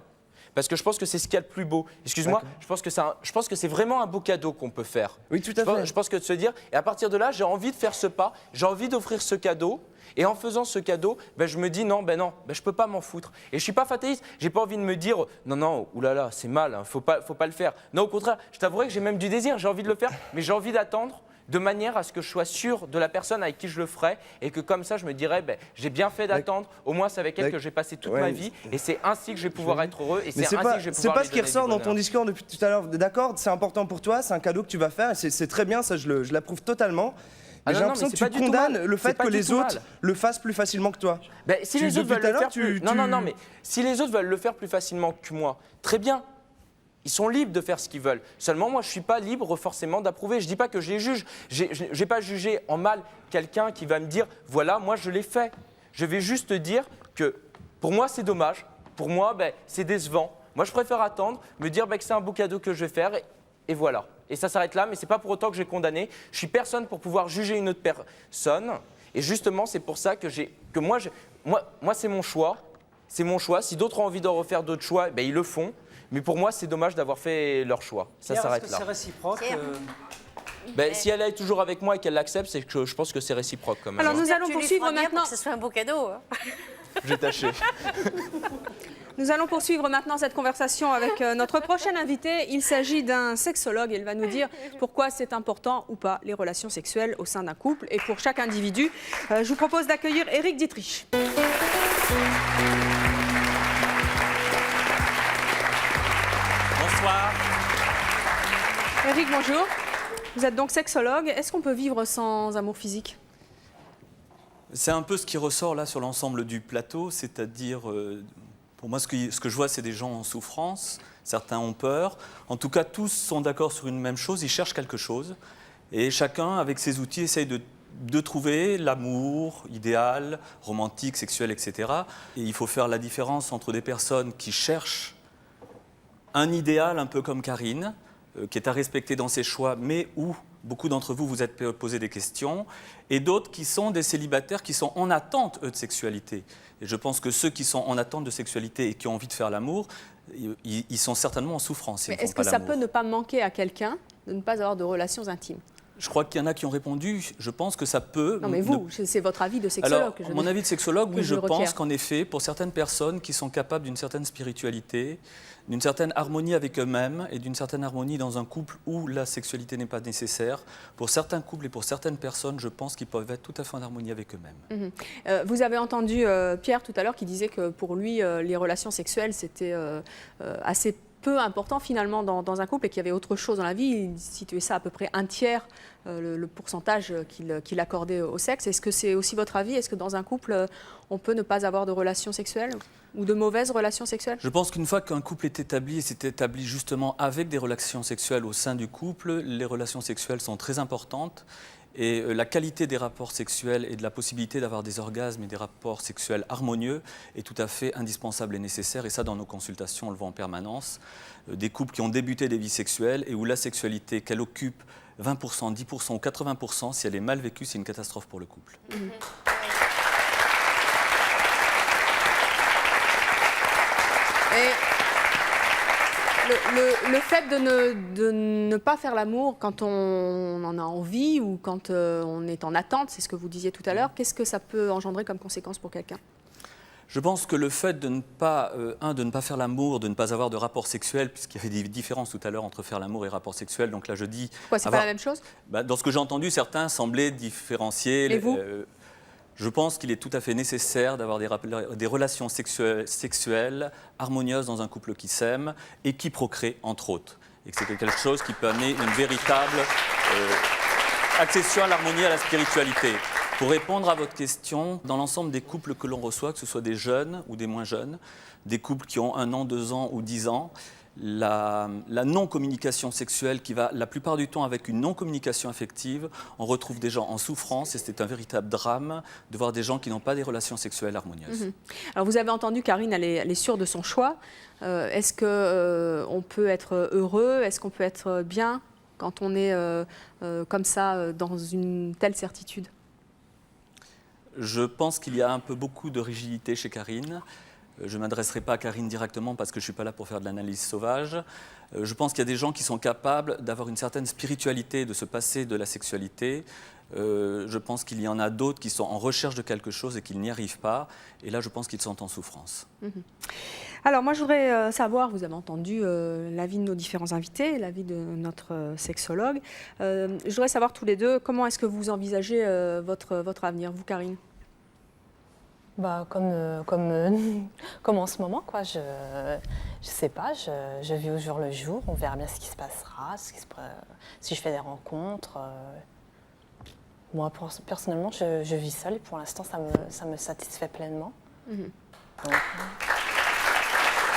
parce que je pense que c'est ce qu'il y a de plus beau. Excuse-moi, je pense que c'est vraiment un beau cadeau qu'on peut faire. Oui, tout à fait. Je pense que de se dire, et à partir de là, j'ai envie de faire ce pas, j'ai envie d'offrir ce cadeau. Et en faisant ce cadeau, je me dis non, je ne peux pas m'en foutre. Et je ne suis pas fataliste, je n'ai pas envie de me dire non, oulala, c'est mal, hein, faut pas le faire. Non, au contraire, je t'avouerai que j'ai même du désir, j'ai envie de le faire, mais j'ai envie d'attendre de manière à ce que je sois sûr de la personne avec qui je le ferai et que comme ça, je me dirais, j'ai bien fait d'attendre, au moins c'est avec elle que j'ai passé toute ma vie et c'est ainsi que je vais pouvoir être heureux et c'est ainsi que je vais pouvoir c'est pas ce qui lui donner ressort du dans bonheur. ton discours depuis tout à l'heure. D'accord, c'est important pour toi, c'est un cadeau que tu vas faire, c'est très bien, ça je l'approuve totalement. Mais j'ai l'impression que tu condamnes le fait que les autres le fassent plus facilement que toi. Si les autres veulent le faire mais si les autres veulent le faire plus facilement que moi, très bien. Ils sont libres de faire ce qu'ils veulent. Seulement, moi, je ne suis pas libre forcément d'approuver. Je ne dis pas que je les juge. Je n'ai pas jugé en mal quelqu'un qui va me dire « voilà, moi, je l'ai fait ». Je vais juste dire que pour moi, c'est dommage. Pour moi, c'est décevant. Moi, je préfère attendre, me dire que c'est un beau cadeau que je vais faire et voilà. Et ça s'arrête là, mais ce n'est pas pour autant que j'ai condamné. Je ne suis personne pour pouvoir juger une autre personne. Et justement, c'est pour ça que moi, c'est mon choix. C'est mon choix. Si d'autres ont envie de refaire d'autres choix, ils le font. Mais pour moi, c'est dommage d'avoir fait leur choix. Ça s'arrête là. C'est réciproque. Si elle est toujours avec moi et qu'elle l'accepte, c'est que je pense que c'est réciproque quand même. Alors nous allons poursuivre maintenant. Pour que ce soit un beau cadeau. Hein. J'ai tâché. Nous allons poursuivre maintenant cette conversation avec notre prochain invité. Il s'agit d'un sexologue. Il va nous dire pourquoi c'est important ou pas les relations sexuelles au sein d'un couple et pour chaque individu. Je vous propose d'accueillir Eric Dietrich. Bonsoir. Eric, bonjour. Vous êtes donc sexologue. Est-ce qu'on peut vivre sans amour physique ? C'est un peu ce qui ressort là sur l'ensemble du plateau, c'est-à-dire, pour moi, ce que je vois, c'est des gens en souffrance, certains ont peur. En tout cas, tous sont d'accord sur une même chose, ils cherchent quelque chose. Et chacun, avec ses outils, essaye de trouver l'amour idéal, romantique, sexuel, etc. Et il faut faire la différence entre des personnes qui cherchent un idéal, un peu comme Karine, qui est à respecter dans ses choix, mais où beaucoup d'entre vous vous êtes posé des questions, et d'autres qui sont des célibataires qui sont en attente, eux, de sexualité. Et je pense que ceux qui sont en attente de sexualité et qui ont envie de faire l'amour, ils sont certainement en souffrance. Mais est-ce que ça peut ne pas manquer à quelqu'un de ne pas avoir de relations intimes ? Je crois qu'il y en a qui ont répondu. Je pense que ça peut... Non mais vous, c'est votre avis de sexologue. Alors, mon avis de sexologue, oui, je pense qu'en effet, pour certaines personnes qui sont capables d'une certaine spiritualité, d'une certaine harmonie avec eux-mêmes et d'une certaine harmonie dans un couple où la sexualité n'est pas nécessaire, pour certains couples et pour certaines personnes, je pense qu'ils peuvent être tout à fait en harmonie avec eux-mêmes. Vous avez entendu Pierre tout à l'heure qui disait que pour lui, les relations sexuelles, c'était assez peu important finalement dans un couple et qu'il y avait autre chose dans la vie. Il situait ça à peu près un tiers, le pourcentage qu'il accordait au sexe. Est-ce que c'est aussi votre avis ? Est-ce que dans un couple, on peut ne pas avoir de relations sexuelles ou de mauvaises relations sexuelles ? Je pense qu'une fois qu'un couple est établi, et c'est établi justement avec des relations sexuelles au sein du couple, les relations sexuelles sont très importantes. Et la qualité des rapports sexuels et de la possibilité d'avoir des orgasmes et des rapports sexuels harmonieux est tout à fait indispensable et nécessaire. Et ça, dans nos consultations, on le voit en permanence. Des couples qui ont débuté des vies sexuelles et où la sexualité, qu'elle occupe 20%, 10% ou 80%, si elle est mal vécue, c'est une catastrophe pour le couple. Et le fait de ne pas faire l'amour quand on en a envie ou quand on est en attente, c'est ce que vous disiez tout à l'heure, qu'est-ce que ça peut engendrer comme conséquence pour quelqu'un ? Je pense que le fait de ne pas, de ne pas faire l'amour, de ne pas avoir de rapport sexuel, puisqu'il y avait des différences tout à l'heure entre faire l'amour et rapport sexuel, donc là je dis... Pourquoi, c'est pas la même chose ? Dans ce que j'ai entendu, certains semblaient différencier... Et vous ? Je pense qu'il est tout à fait nécessaire d'avoir des relations sexuelles harmonieuses dans un couple qui s'aime et qui procrée, entre autres. Et que c'est quelque chose qui peut amener une véritable accession à l'harmonie et à la spiritualité. Pour répondre à votre question, dans l'ensemble des couples que l'on reçoit, que ce soit des jeunes ou des moins jeunes, des couples qui ont 1 an, 2 ans ou 10 ans, la non-communication sexuelle qui va la plupart du temps avec une non-communication affective. On retrouve des gens en souffrance et c'est un véritable drame de voir des gens qui n'ont pas des relations sexuelles harmonieuses. Alors vous avez entendu, Karine, elle est sûre de son choix. Est-ce qu'on peut être heureux? Est-ce qu'on peut être bien quand on est comme ça, dans une telle certitude? Je pense qu'il y a un peu beaucoup de rigidité chez Karine. Je ne m'adresserai pas à Karine directement parce que je ne suis pas là pour faire de l'analyse sauvage. Je pense qu'il y a des gens qui sont capables d'avoir une certaine spiritualité, de se passer de la sexualité. Je pense qu'il y en a d'autres qui sont en recherche de quelque chose et qui n'y arrivent pas. Et là, je pense qu'ils sont en souffrance. Alors moi, je voudrais savoir, vous avez entendu l'avis de nos différents invités, l'avis de notre sexologue. Je voudrais savoir tous les deux, comment est-ce que vous envisagez votre avenir, vous, Karine? Bah, comme en ce moment, quoi. Je sais pas, je vis au jour le jour, on verra bien ce qui se passera, si je fais des rencontres. Moi, personnellement, je vis seule et pour l'instant, ça me satisfait pleinement. Donc,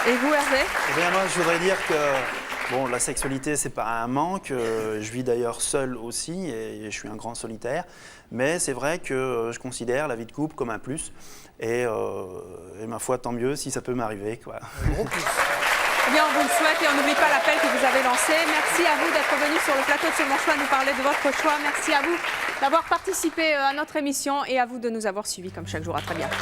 et vous, Hervé? Eh bien, moi, je voudrais dire que bon, la sexualité, c'est pas un manque. Je vis d'ailleurs seul aussi et je suis un grand solitaire. Mais c'est vrai que je considère la vie de couple comme un plus. Et ma foi, tant mieux si ça peut m'arriver, quoi. Eh bien, on vous le souhaite et on n'oublie pas l'appel que vous avez lancé. Merci à vous d'être venus sur le plateau de C'est mon choix nous parler de votre choix. Merci à vous d'avoir participé à notre émission et à vous de nous avoir suivis comme chaque jour. À très bientôt.